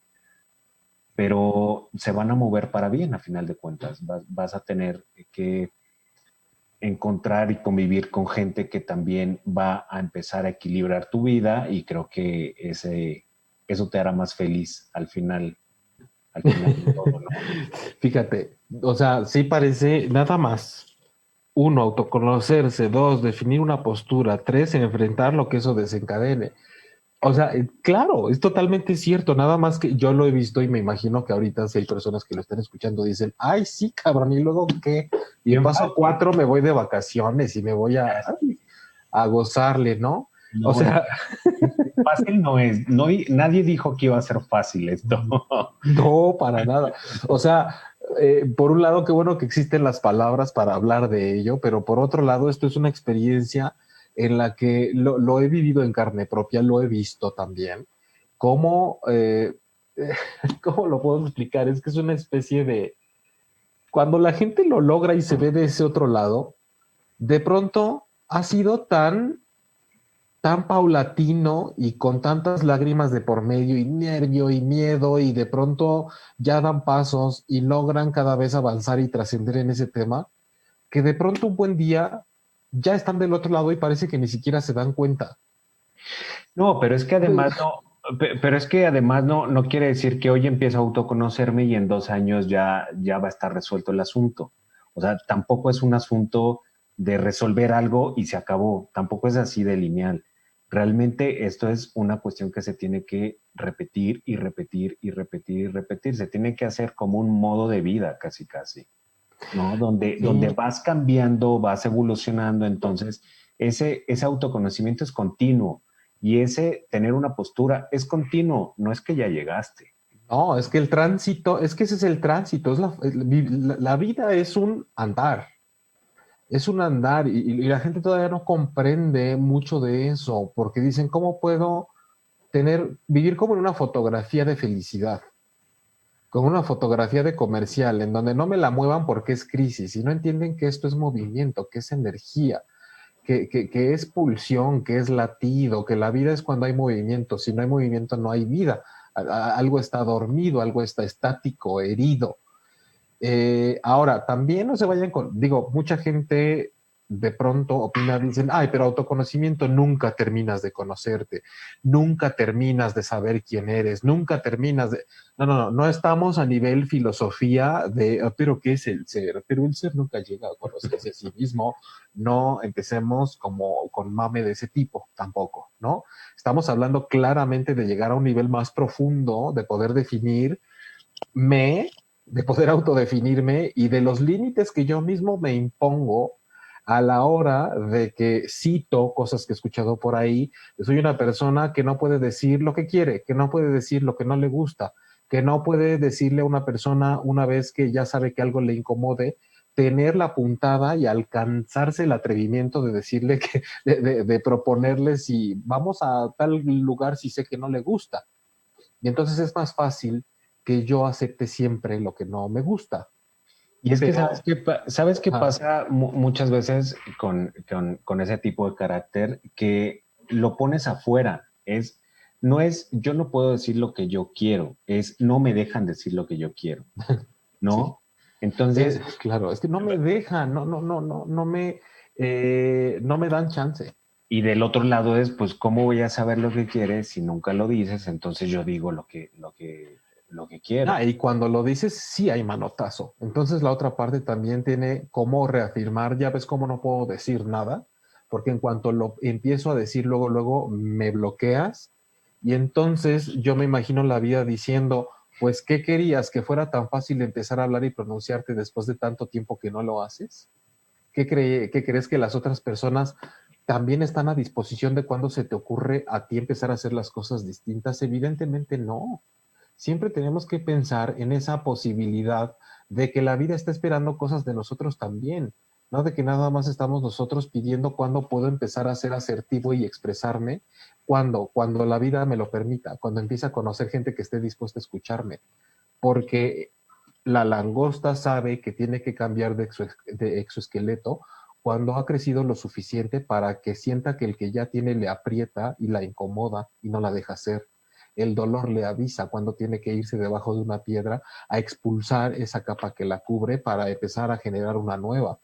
[SPEAKER 2] pero se van a mover para bien a final de cuentas. Vas a tener que encontrar y convivir con gente que también va a empezar a equilibrar tu vida y creo que eso te hará más feliz al final de todo, ¿no?
[SPEAKER 1] Fíjate, o sea, sí parece nada más. Uno, autoconocerse. Dos, definir una postura. Tres, enfrentar lo que eso desencadene. O sea, claro, es totalmente cierto. Nada más que yo lo he visto y me imagino que ahorita si hay personas que lo están escuchando dicen, ay, sí, cabrón, ¿y luego qué? Y
[SPEAKER 2] Bien
[SPEAKER 1] paso
[SPEAKER 2] fácil.
[SPEAKER 1] 4, me voy de vacaciones y me voy a gozarle, ¿no? O
[SPEAKER 2] No,
[SPEAKER 1] sea,
[SPEAKER 2] fácil no es. No, nadie dijo que iba a ser fácil esto.
[SPEAKER 1] no, para nada. O sea, por un lado, qué bueno que existen las palabras para hablar de ello, pero por otro lado, esto es una experiencia en la que lo he vivido en carne propia, lo he visto también. ¿Cómo, cómo lo puedo explicar? Es que es una especie de... Cuando la gente lo logra y se ve de ese otro lado, de pronto ha sido tan paulatino y con tantas lágrimas de por medio y nervio y miedo y de pronto ya dan pasos y logran cada vez avanzar y trascender en ese tema, que de pronto un buen día ya están del otro lado y parece que ni siquiera se dan cuenta.
[SPEAKER 2] No, pero es que además pero es que además no quiere decir que hoy empiezo a autoconocerme y en 2 años ya va a estar resuelto el asunto. O sea, tampoco es un asunto de resolver algo y se acabó. Tampoco es así de lineal. Realmente esto es una cuestión que se tiene que repetir y repetir y repetir y repetir. Se tiene que hacer como un modo de vida, casi casi, ¿no? Donde
[SPEAKER 1] Sí,
[SPEAKER 2] vas cambiando, vas evolucionando, entonces ese autoconocimiento es continuo y ese tener una postura es continuo, no es que ya llegaste.
[SPEAKER 1] no, es que el tránsito, es que ese es el tránsito, la vida es un andar y la gente todavía no comprende mucho de eso, porque dicen, ¿cómo puedo vivir como en una fotografía de felicidad? Como una fotografía de comercial, en donde no me la muevan porque es crisis y no entienden que esto es movimiento, que es energía, que es pulsión, que es latido, que la vida es cuando hay movimiento. Si no hay movimiento, no hay vida. Algo está dormido, algo está estático, herido. Ahora, también no se vayan con, digo, mucha gente de pronto opina, dicen, ay, pero autoconocimiento nunca terminas de conocerte, nunca terminas de saber quién eres, nunca terminas de... No, no, no, no estamos a nivel filosofía de, pero ¿qué es el ser? Pero el ser nunca llega a conocerse a sí mismo, no empecemos como con mame de ese tipo, tampoco, ¿no? Estamos hablando claramente de llegar a un nivel más profundo, de poder definir me, de poder autodefinirme y de los límites que yo mismo me impongo a la hora de que cito cosas que he escuchado por ahí. Soy una persona que no puede decir lo que quiere, que no puede decir lo que no le gusta, que no puede decirle a una persona una vez que ya sabe que algo le incomode, tener la puntada y alcanzarse el atrevimiento de decirle que, de proponerle si vamos a tal lugar si sé que no le gusta. Y entonces es más fácil que yo acepte siempre lo que no me gusta.
[SPEAKER 2] Y es que
[SPEAKER 1] Pero,
[SPEAKER 2] sabes qué
[SPEAKER 1] ajá,
[SPEAKER 2] pasa muchas veces con ese tipo de carácter, que lo pones afuera. No es, yo no puedo decir lo que yo quiero, es no me dejan decir lo que yo quiero,
[SPEAKER 1] sí,
[SPEAKER 2] ¿no? Entonces,
[SPEAKER 1] claro, es que no me dejan, no me dan chance.
[SPEAKER 2] y del otro lado es, pues, ¿cómo voy a saber lo que quieres si nunca lo dices? Entonces yo digo lo que quiero.
[SPEAKER 1] Y cuando lo dices, sí hay manotazo. Entonces la otra parte también tiene cómo reafirmar, ya ves cómo no puedo decir nada, porque en cuanto lo empiezo a decir, luego me bloqueas y entonces yo me imagino la vida diciendo, pues, ¿qué querías? ¿Que fuera tan fácil empezar a hablar y pronunciarte después de tanto tiempo que no lo haces? ¿Qué crees que las otras personas también están a disposición de cuando se te ocurre a ti empezar a hacer las cosas distintas? Evidentemente no. Siempre tenemos que pensar en esa posibilidad de que la vida está esperando cosas de nosotros también, no de que nada más estamos nosotros pidiendo cuándo puedo empezar a ser asertivo y expresarme, cuando la vida me lo permita, cuando empiece a conocer gente que esté dispuesta a escucharme, porque la langosta sabe que tiene que cambiar de exoesqueleto cuando ha crecido lo suficiente para que sienta que el que ya tiene le aprieta y la incomoda y no la deja ser. El dolor le avisa cuando tiene que irse debajo de una piedra a expulsar esa capa que la cubre para empezar a generar una nueva.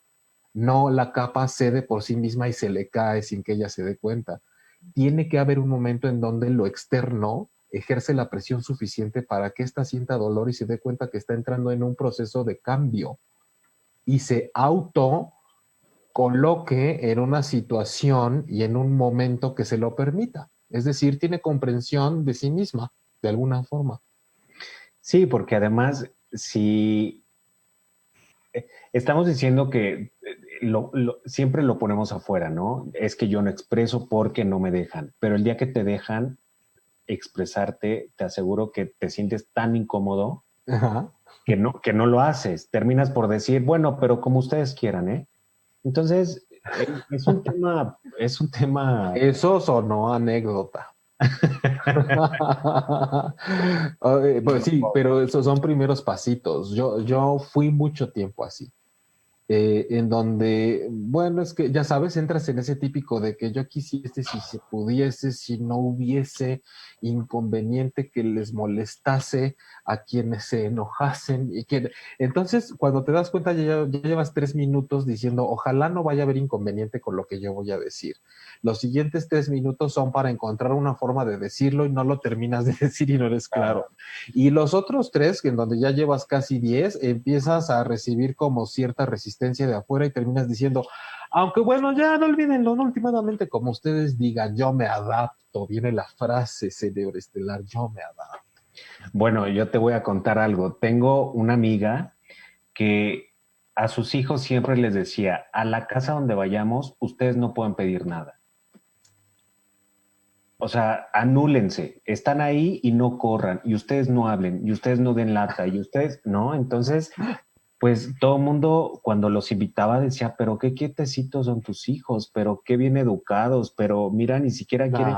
[SPEAKER 1] No, la capa cede por sí misma y se le cae sin que ella se dé cuenta. Tiene que haber un momento en donde lo externo ejerce la presión suficiente para que ésta sienta dolor y se dé cuenta que está entrando en un proceso de cambio y se auto coloque en una situación y en un momento que se lo permita. Es decir, tiene comprensión de sí misma, de alguna forma.
[SPEAKER 2] Sí, porque además, si estamos diciendo que siempre lo ponemos afuera, ¿no? Es que yo no expreso porque no me dejan, pero el día que te dejan expresarte, te aseguro que te sientes tan incómodo
[SPEAKER 1] Ajá.
[SPEAKER 2] que no lo haces. Terminas por decir, bueno, pero como ustedes quieran, ¿eh? Entonces, es un tema,
[SPEAKER 1] Eso sonó anécdota. Pues sí, pero esos son primeros pasitos. Yo fui mucho tiempo así. En donde, bueno, es que ya sabes, entras en ese típico de que yo quisiese, si se pudiese, si no hubiese inconveniente que les molestase a quienes se enojasen. Entonces, cuando te das cuenta, ya llevas 3 minutos diciendo, ojalá no vaya a haber inconveniente con lo que yo voy a decir. Los siguientes 3 minutos son para encontrar una forma de decirlo y no lo terminas de decir y no eres claro. Y los otros tres, que en donde ya llevas casi 10, empiezas a recibir como cierta resistencia de afuera y terminas diciendo, aunque bueno, ya no olvídenlo, no, últimamente como ustedes digan, yo me adapto, viene la frase, señor estelar, yo me adapto.
[SPEAKER 2] bueno, yo te voy a contar algo. Tengo una amiga que a sus hijos siempre les decía, a la casa donde vayamos, ustedes no pueden pedir nada. O sea, anúlense, están ahí y no corran, y ustedes no hablen, y ustedes no den lata, y ustedes, ¿no? Entonces, pues todo el mundo cuando los invitaba decía, pero qué quietecitos son tus hijos, pero qué bien educados, pero mira, ni siquiera quieren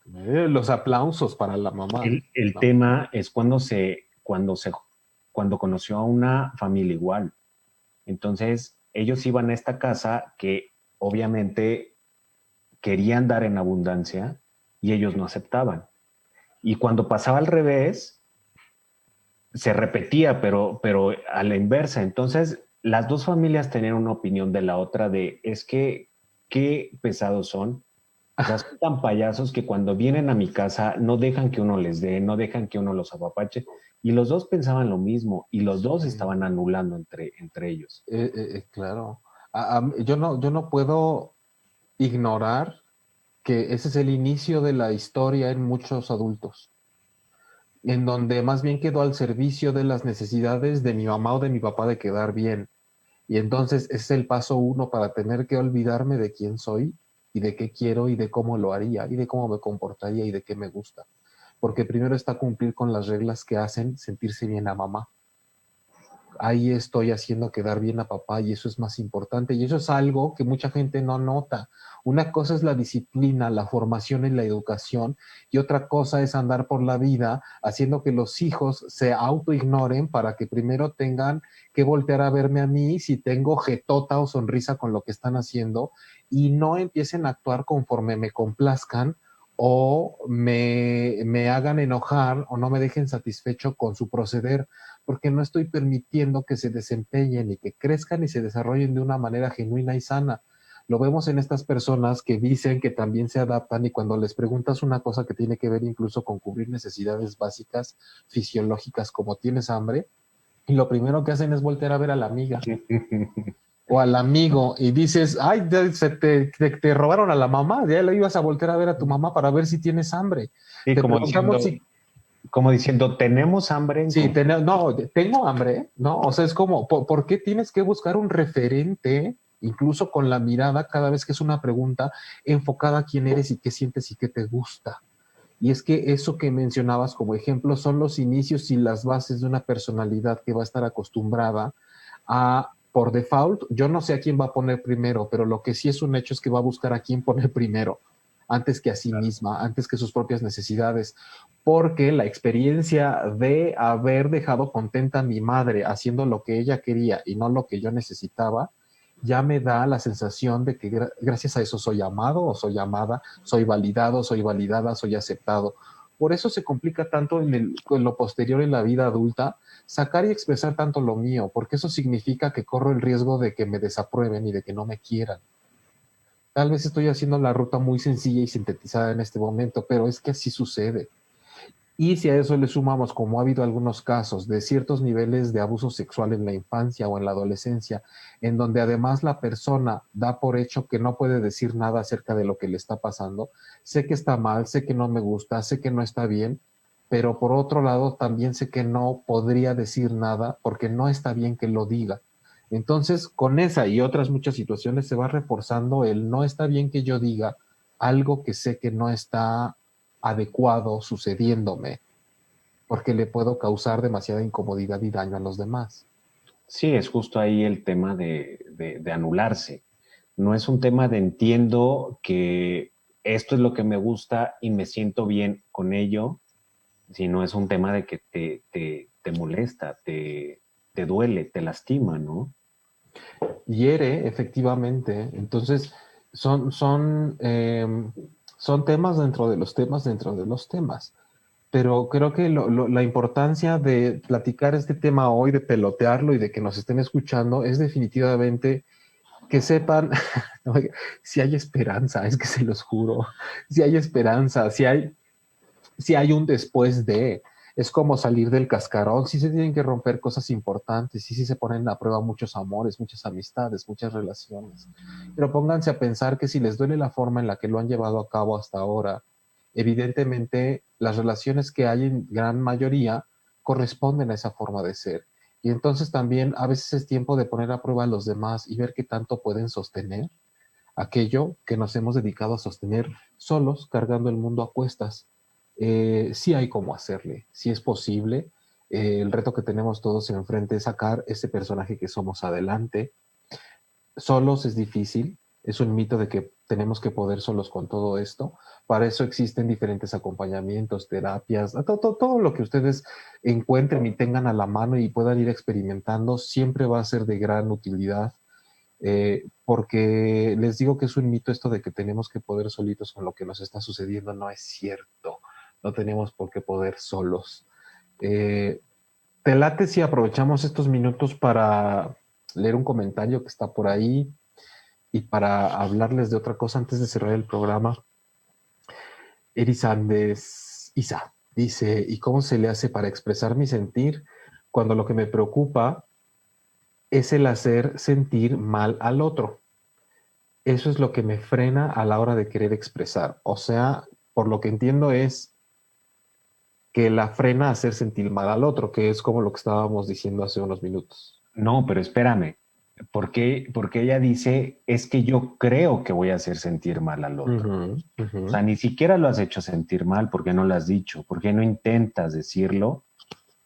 [SPEAKER 2] comer.
[SPEAKER 1] Los aplausos para la mamá.
[SPEAKER 2] El
[SPEAKER 1] No.
[SPEAKER 2] tema es cuando conoció a una familia igual. Entonces, ellos iban a esta casa que obviamente querían dar en abundancia y ellos no aceptaban. Y cuando pasaba al revés, se repetía, pero a la inversa. Entonces, las dos familias tenían una opinión de la otra de, es que, qué pesados son. O sea, son tan payasos que cuando vienen a mi casa no dejan que uno les dé, no dejan que uno los apapache. Y los dos pensaban lo mismo y los dos
[SPEAKER 1] Sí.
[SPEAKER 2] estaban anulando entre ellos.
[SPEAKER 1] Claro. Yo no puedo ignorar que ese es el inicio de la historia en muchos adultos, en donde más bien quedó al servicio de las necesidades de mi mamá o de mi papá de quedar bien. Y entonces ese es el paso uno para tener que olvidarme de quién soy y de qué quiero y de cómo lo haría y de cómo me comportaría y de qué me gusta. Porque primero está cumplir con las reglas que hacen sentirse bien a mamá, ahí estoy haciendo quedar bien a papá y eso es más importante. Y eso es algo que mucha gente no nota. Una cosa es la disciplina, la formación y la educación, y otra cosa es andar por la vida haciendo que los hijos se autoignoren para que primero tengan que voltear a verme a mí si tengo jetota o sonrisa con lo que están haciendo y no empiecen a actuar conforme me complazcan o me hagan enojar o no me dejen satisfecho con su proceder, porque no estoy permitiendo que se desempeñen y que crezcan y se desarrollen de una manera genuina y sana. Lo vemos en estas personas que dicen que también se adaptan y cuando les preguntas una cosa que tiene que ver incluso con cubrir necesidades básicas fisiológicas como tienes hambre, y lo primero que hacen es voltear a ver a la amiga o al amigo y dices, ay, te robaron a la mamá, ya le ibas a voltear a ver a tu mamá para ver si tienes hambre.
[SPEAKER 2] Y
[SPEAKER 1] Te preguntamos si
[SPEAKER 2] como diciendo, ¿tenemos hambre en
[SPEAKER 1] sí,
[SPEAKER 2] conjunto?
[SPEAKER 1] no, tengo hambre, ¿no? O sea, es como, ¿por qué tienes que buscar un referente, incluso con la mirada, cada vez que es una pregunta enfocada a quién eres y qué sientes y qué te gusta? Y es que eso que mencionabas como ejemplo son los inicios y las bases de una personalidad que va a estar acostumbrada a, por default, yo no sé a quién va a poner primero, pero lo que sí es un hecho es que va a buscar a quién poner primero, antes que a sí misma, antes que sus propias necesidades, porque la experiencia de haber dejado contenta a mi madre haciendo lo que ella quería y no lo que yo necesitaba, ya me da la sensación de que gracias a eso soy amado o soy amada, soy validado, soy validada, soy aceptado. Por eso se complica tanto en lo posterior en la vida adulta sacar y expresar tanto lo mío, porque eso significa que corro el riesgo de que me desaprueben y de que no me quieran. Tal vez estoy haciendo la ruta muy sencilla y sintetizada en este momento, pero es que así sucede. Y si a eso le sumamos, como ha habido algunos casos de ciertos niveles de abuso sexual en la infancia o en la adolescencia, en donde además la persona da por hecho que no puede decir nada acerca de lo que le está pasando, sé que está mal, sé que no me gusta, sé que no está bien, pero por otro lado también sé que no podría decir nada porque no está bien que lo diga. Entonces, con esa y otras muchas situaciones se va reforzando el no está bien que yo diga algo que sé que no está adecuado sucediéndome, porque le puedo causar demasiada incomodidad y daño a los demás.
[SPEAKER 2] Sí, es justo ahí el tema de anularse. No es un tema de entiendo que esto es lo que me gusta y me siento bien con ello, sino es un tema de que te molesta, te duele, te lastima, ¿no?
[SPEAKER 1] Hiere, efectivamente. Entonces, son son temas dentro de los temas dentro de los temas. Pero creo que la importancia de platicar este tema hoy, de pelotearlo y de que nos estén escuchando es definitivamente que sepan si hay esperanza, es que se los juro, si hay esperanza, si hay un después de, es como salir del cascarón, sí se tienen que romper cosas importantes, sí se ponen a prueba muchos amores, muchas amistades, muchas relaciones, pero pónganse a pensar que si les duele la forma en la que lo han llevado a cabo hasta ahora, evidentemente las relaciones que hay en gran mayoría corresponden a esa forma de ser. Y entonces también a veces es tiempo de poner a prueba a los demás y ver qué tanto pueden sostener aquello que nos hemos dedicado a sostener solos, cargando el mundo a cuestas. Sí hay cómo hacerle, sí es posible. El reto que tenemos todos enfrente es sacar ese personaje que somos adelante. Solos es difícil, es un mito de que tenemos que poder solos con todo esto. Para eso existen diferentes acompañamientos, terapias, todo lo que ustedes encuentren y tengan a la mano y puedan ir experimentando, siempre va a ser de gran utilidad, porque les digo que es un mito esto de que tenemos que poder solitos con lo que nos está sucediendo, no es cierto, no tenemos por qué poder solos. Eh, ¿Te late si aprovechamos estos minutos para leer un comentario que está por ahí y para hablarles de otra cosa antes de cerrar el programa? Erisandes Isa dice, ¿y cómo se le hace para expresar mi sentir cuando lo que me preocupa es el hacer sentir mal al otro? Eso es lo que me frena a la hora de querer expresar. O sea, por lo que entiendo es que la frena a hacer sentir mal al otro, que es como lo que estábamos diciendo hace unos minutos.
[SPEAKER 2] No, pero espérame. Porque ella dice, es que yo creo que voy a hacer sentir mal al otro?
[SPEAKER 1] Ujú,
[SPEAKER 2] O
[SPEAKER 1] ujú.
[SPEAKER 2] sea, ni siquiera lo has hecho sentir mal, ¿por qué no lo has dicho? ¿Por qué no intentas decirlo?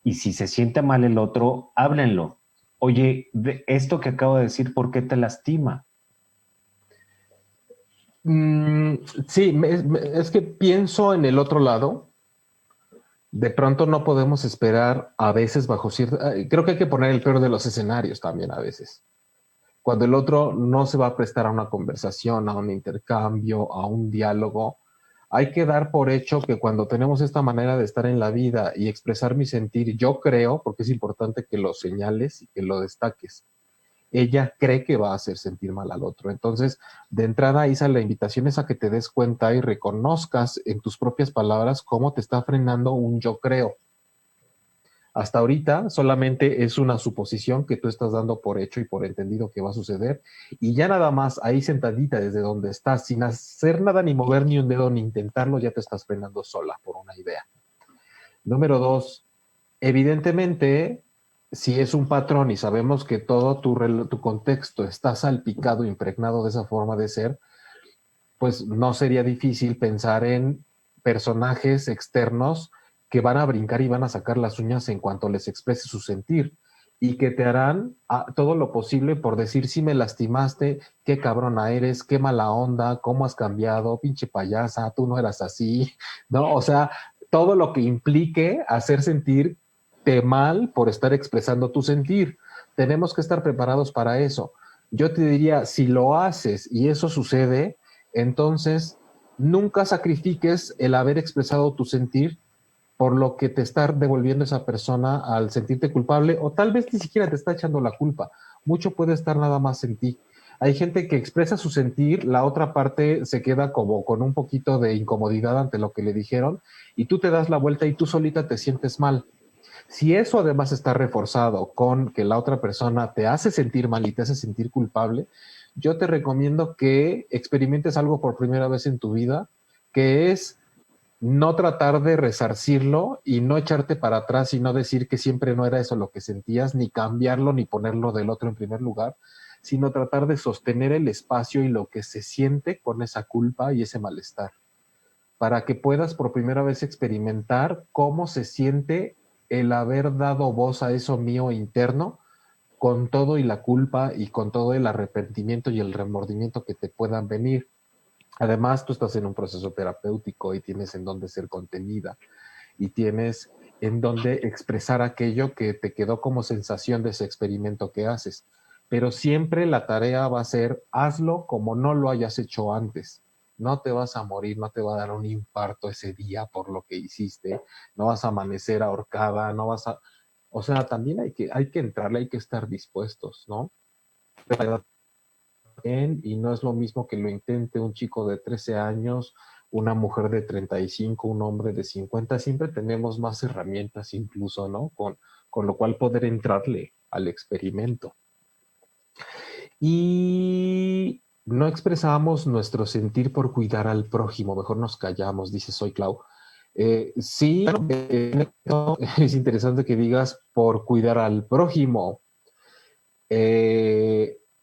[SPEAKER 2] Y si se siente mal el otro, háblenlo. Oye, de esto que acabo de decir, ¿por qué te lastima?
[SPEAKER 1] Mm, sí, es que pienso en el otro lado. De pronto no podemos esperar a veces bajo cierta... Creo que hay que poner el peor de los escenarios también a veces. Cuando el otro no se va a prestar a una conversación, a un intercambio, a un diálogo, hay que dar por hecho que cuando tenemos esta manera de estar en la vida y expresar mi sentir, yo creo, porque es importante que lo señales y que lo destaques, ella cree que va a hacer sentir mal al otro. Entonces, de entrada, Isa, la invitación es a que te des cuenta y reconozcas en tus propias palabras cómo te está frenando un yo creo. Hasta ahorita solamente es una suposición que tú estás dando por hecho y por entendido que va a suceder. Y ya nada más ahí sentadita desde donde estás, sin hacer nada, ni mover ni un dedo, ni intentarlo, ya te estás frenando sola por una idea. Número dos, evidentemente, si es un patrón y sabemos que todo tu contexto está salpicado, impregnado de esa forma de ser, pues no sería difícil pensar en personajes externos que van a brincar y van a sacar las uñas en cuanto les exprese su sentir y que te harán todo lo posible por decir si me lastimaste, qué cabrona eres, qué mala onda, cómo has cambiado, pinche payasa, tú no eras así, ¿no? O sea, todo lo que implique hacer sentirte mal por estar expresando tu sentir. Tenemos que estar preparados para eso. Yo te diría, si lo haces y eso sucede, entonces nunca sacrifiques el haber expresado tu sentir por lo que te está devolviendo esa persona al sentirte culpable o tal vez ni siquiera te está echando la culpa. Mucho puede estar nada más en ti. Hay gente que expresa su sentir, la otra parte se queda como con un poquito de incomodidad ante lo que le dijeron y tú te das la vuelta y tú solita te sientes mal. Si eso además está reforzado con que la otra persona te hace sentir mal y te hace sentir culpable, yo te recomiendo que experimentes algo por primera vez en tu vida, que es no tratar de resarcirlo y no echarte para atrás y no decir que siempre no era eso lo que sentías, ni cambiarlo, ni ponerlo del otro en primer lugar, sino tratar de sostener el espacio y lo que se siente con esa culpa y ese malestar, para que puedas por primera vez experimentar cómo se siente el haber dado voz a eso mío interno, con todo y la culpa y con todo el arrepentimiento y el remordimiento que te puedan venir. Además, tú estás en un proceso terapéutico y tienes en dónde ser contenida y tienes en dónde expresar aquello que te quedó como sensación de ese experimento que haces. Pero siempre la tarea va a ser, hazlo como no lo hayas hecho antes. No te vas a morir, no te va a dar un infarto ese día por lo que hiciste, no vas a amanecer ahorcada, no vas a... O sea, también hay que entrarle, hay que estar dispuestos, ¿no? Y no es lo mismo que lo intente un chico de 13 años, una mujer de 35, un hombre de 50. Siempre tenemos más herramientas incluso, ¿no? Con lo cual poder entrarle al experimento. Y no expresamos nuestro sentir por cuidar al prójimo, mejor nos callamos, dice Soy Clau. Sí, es interesante que digas por cuidar al prójimo.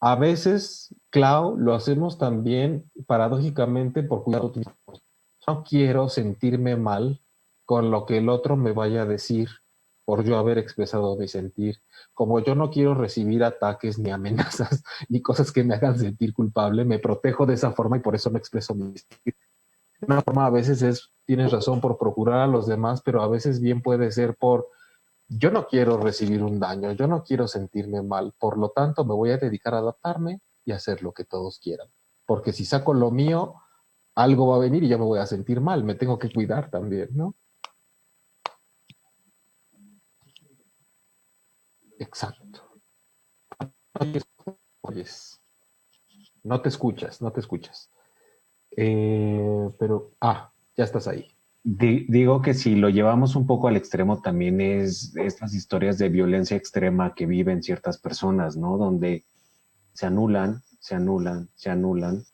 [SPEAKER 1] A veces, Clau, lo hacemos también paradójicamente por cuidar a otros. No quiero sentirme mal con lo que el otro me vaya a decir por yo haber expresado mi sentir. Como yo no quiero recibir ataques ni amenazas ni cosas que me hagan sentir culpable, me protejo de esa forma y por eso no expreso mi sentir. Una forma a veces es, tienes razón, por procurar a los demás, pero a veces bien puede ser por yo no quiero recibir un daño, yo no quiero sentirme mal, por lo tanto me voy a dedicar a adaptarme y a hacer lo que todos quieran. Porque si saco lo mío, algo va a venir y ya me voy a sentir mal, me tengo que cuidar también, ¿no? Exacto. Oyes, no te escuchas, no te escuchas. Ya estás ahí.
[SPEAKER 2] Digo que si lo llevamos un poco al extremo, también es estas historias de violencia extrema que viven ciertas personas, ¿no? Donde se anulan, se anulan, se anulan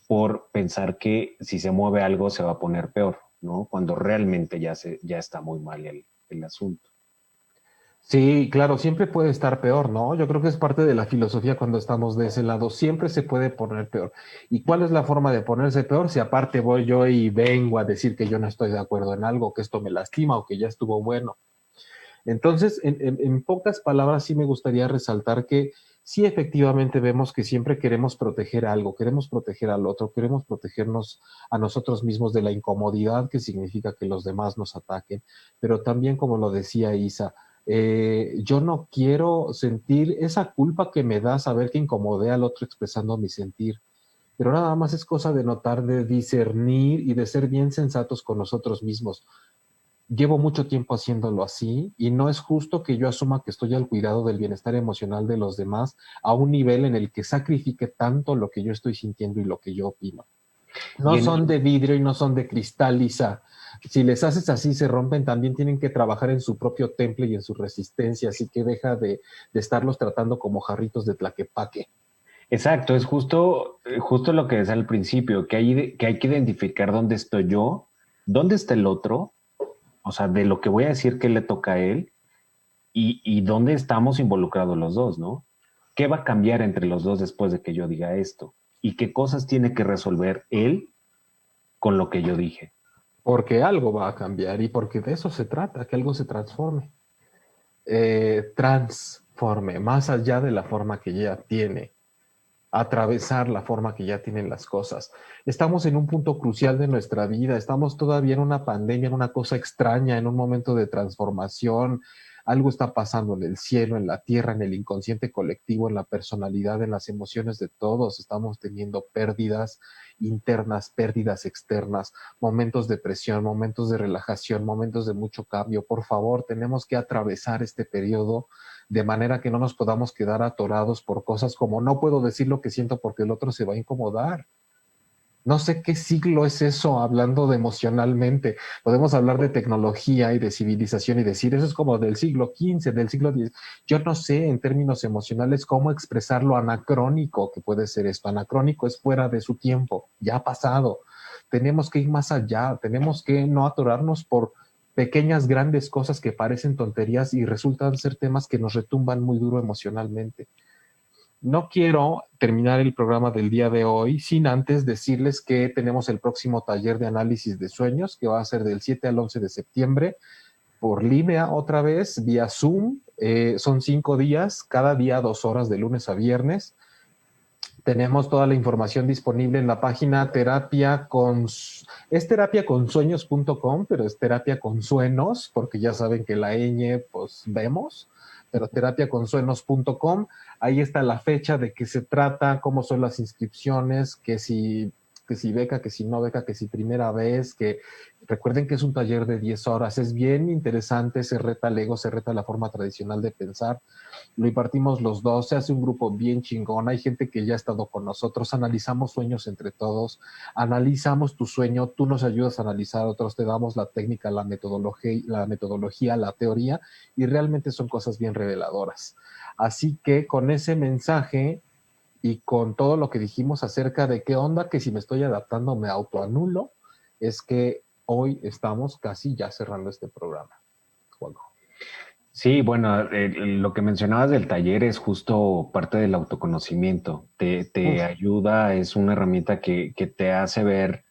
[SPEAKER 2] por pensar que si se mueve algo se va a poner peor, ¿no? Cuando realmente ya está muy mal el asunto.
[SPEAKER 1] Sí, claro, siempre puede estar peor, ¿no? Yo creo que es parte de la filosofía cuando estamos de ese lado, siempre se puede poner peor. ¿Y cuál es la forma de ponerse peor? Si aparte voy yo y vengo a decir que yo no estoy de acuerdo en algo, que esto me lastima o que ya estuvo bueno. Entonces, en pocas palabras, sí me gustaría resaltar que sí, efectivamente vemos que siempre queremos proteger algo, queremos proteger al otro, queremos protegernos a nosotros mismos de la incomodidad que significa que los demás nos ataquen, pero también, como lo decía Isa, yo no quiero sentir esa culpa que me da saber que incomodé al otro expresando mi sentir, pero nada más es cosa de notar, de discernir y de ser bien sensatos con nosotros mismos. Llevo mucho tiempo haciéndolo así y no es justo que yo asuma que estoy al cuidado del bienestar emocional de los demás a un nivel en el que sacrifique tanto lo que yo estoy sintiendo y lo que yo opino.
[SPEAKER 2] Y
[SPEAKER 1] No
[SPEAKER 2] en,
[SPEAKER 1] son de vidrio y no son de cristal, Lisa. Si les haces así, se rompen, también tienen que trabajar en su propio temple y en su resistencia, así que deja de estarlos tratando como jarritos de tlaquepaque.
[SPEAKER 2] exacto, es justo lo que decía al principio, que hay que identificar dónde estoy yo, dónde está el otro, o sea, de lo que voy a decir que le toca a él y dónde estamos involucrados los dos, ¿no? ¿Qué va a cambiar entre los dos después de que yo diga esto? ¿Y qué cosas tiene que resolver él con lo que yo dije?
[SPEAKER 1] Porque algo va a cambiar y porque de eso se trata, que algo se transforme. Transforme, más allá de la forma que ya tiene, atravesar la forma que ya tienen las cosas. Estamos en un punto crucial de nuestra vida, estamos todavía en una pandemia, en una cosa extraña, en un momento de transformación. Algo está pasando en el cielo, en la tierra, en el inconsciente colectivo, en la personalidad, en las emociones de todos. Estamos teniendo pérdidas internas, pérdidas externas, momentos de presión, momentos de relajación, momentos de mucho cambio. Por favor, tenemos que atravesar este periodo de manera que no nos podamos quedar atorados por cosas como no puedo decir lo que siento porque el otro se va a incomodar. No sé qué siglo es eso hablando de emocionalmente. Podemos hablar de tecnología y de civilización y decir eso es como del siglo XV, del siglo X. Yo no sé en términos emocionales cómo expresar lo anacrónico que puede ser esto. Anacrónico es fuera de su tiempo, ya ha pasado. Tenemos que ir más allá, tenemos que no atorarnos por pequeñas, grandes cosas que parecen tonterías y resultan ser temas que nos retumban muy duro emocionalmente. No quiero terminar el programa del día de hoy sin antes decirles que tenemos el próximo taller de análisis de sueños que va a ser del 7 al 11 de septiembre por línea otra vez, vía Zoom. Son 5 días, cada día 2 horas de lunes a viernes. Tenemos toda la información disponible en la página es terapiaconsueños.com, pero es terapia con suenos, porque ya saben que la ñ, pues vemos, pero terapiaconsuenos.com, ahí está la fecha de qué se trata, cómo son las inscripciones, que si beca, que si no beca, que si primera vez, que recuerden que es un taller de 10 horas, es bien interesante, se reta el ego, se reta la forma tradicional de pensar, lo impartimos los dos, se hace un grupo bien chingón, hay gente que ya ha estado con nosotros, analizamos sueños entre todos, analizamos tu sueño, tú nos ayudas a analizar otros, te damos la técnica, la metodología, la teoría, y realmente son cosas bien reveladoras. Así que con ese mensaje y con todo lo que dijimos acerca de qué onda, que si me estoy adaptando me autoanulo, es que hoy estamos casi ya cerrando este programa, Juanjo.
[SPEAKER 2] Sí, bueno, lo que mencionabas del taller es justo parte del autoconocimiento. Te
[SPEAKER 1] Uf.
[SPEAKER 2] ayuda, es una herramienta que te hace ver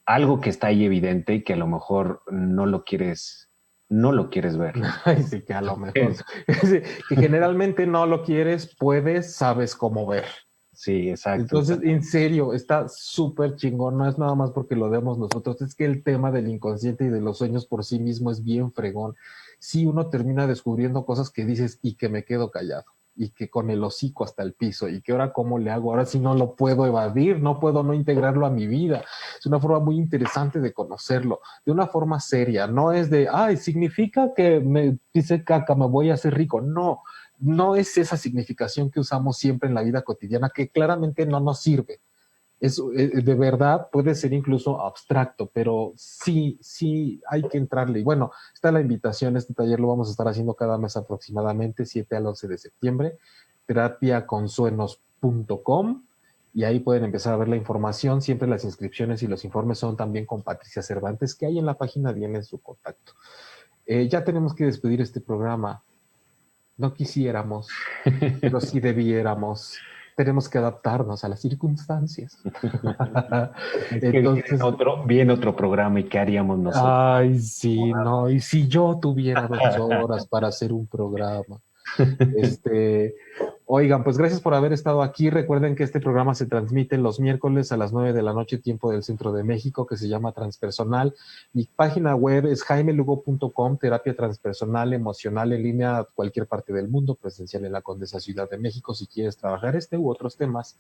[SPEAKER 2] algo que está ahí evidente y que a lo mejor no lo quieres ver.
[SPEAKER 1] Ay, sí, que a lo mejor, sí, que generalmente no lo quieres, puedes, sabes cómo ver.
[SPEAKER 2] Sí, exacto,
[SPEAKER 1] Entonces, en
[SPEAKER 2] exactamente.
[SPEAKER 1] serio, está súper chingón, no es nada más porque lo demos nosotros, es que el tema del inconsciente y de los sueños por sí mismo es bien fregón. Sí, uno termina descubriendo cosas que dices y que me quedo callado, y que con el hocico hasta el piso, y que ahora cómo le hago, ahora sí no lo puedo evadir, no puedo no integrarlo a mi vida. Es una forma muy interesante de conocerlo, de una forma seria, no es de, ay, significa que me pise caca, me voy a hacer rico, no, no es esa significación que usamos siempre en la vida cotidiana, que claramente no nos sirve. De verdad puede ser incluso abstracto, pero sí, sí hay que entrarle. Y bueno, está la invitación, este taller lo vamos a estar haciendo cada mes aproximadamente, 7 al 11 de septiembre, terapiaconsuenos.com, y ahí pueden empezar a ver la información. Siempre las inscripciones y los informes son también con Patricia Cervantes, que ahí en la página viene su contacto. Ya tenemos que despedir este programa. No quisiéramos, pero sí debiéramos. tenemos que adaptarnos a las circunstancias.
[SPEAKER 2] Es que
[SPEAKER 1] Entonces,
[SPEAKER 2] viene otro programa y ¿qué haríamos nosotros?
[SPEAKER 1] ay, sí, no, y si yo tuviera 2 horas para hacer un programa. Este, oigan, pues gracias por haber estado aquí. Recuerden que este programa se transmite los miércoles a las 9 de la noche, tiempo del centro de México, que se llama Transpersonal. Mi página web es jaimelugo.com, terapia transpersonal, emocional en línea a cualquier parte del mundo, presencial en la Condesa Ciudad de México, si quieres trabajar este u otros temas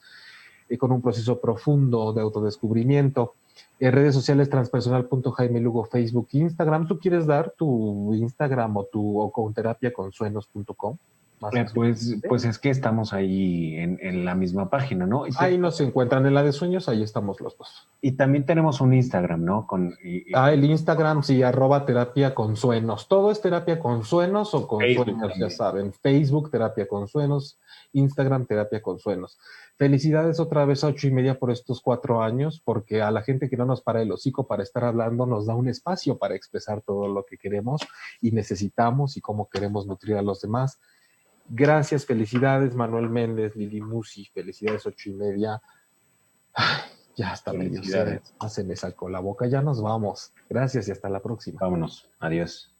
[SPEAKER 1] con un proceso profundo de autodescubrimiento. Redes sociales transpersonal.jaimelugo, Facebook, Instagram. ¿Tú quieres dar tu Instagram o con terapia-con-suenos.com? Más
[SPEAKER 2] Pues es que estamos ahí en la misma página, ¿no?
[SPEAKER 1] Ahí nos encuentran en la de sueños, ahí estamos los dos.
[SPEAKER 2] Y también tenemos un Instagram, ¿no?
[SPEAKER 1] El Instagram, sí, @terapia con suenos. Todo es terapia con suenos o con
[SPEAKER 2] Facebook
[SPEAKER 1] sueños, ya
[SPEAKER 2] también.
[SPEAKER 1] saben. Facebook, terapia con suenos. Instagram, terapia con suenos. Felicidades otra vez a 8:30 por estos 4 años, porque a la gente que no nos para el hocico para estar hablando nos da un espacio para expresar todo lo que queremos y necesitamos y cómo queremos nutrir a los demás. Gracias, felicidades, Manuel Méndez, Lili Musi, felicidades 8:30. Ay, ya está medio sed,
[SPEAKER 2] Felicidades.
[SPEAKER 1] se me sacó la boca, ya nos vamos. Gracias y hasta la próxima.
[SPEAKER 2] Vámonos. Adiós.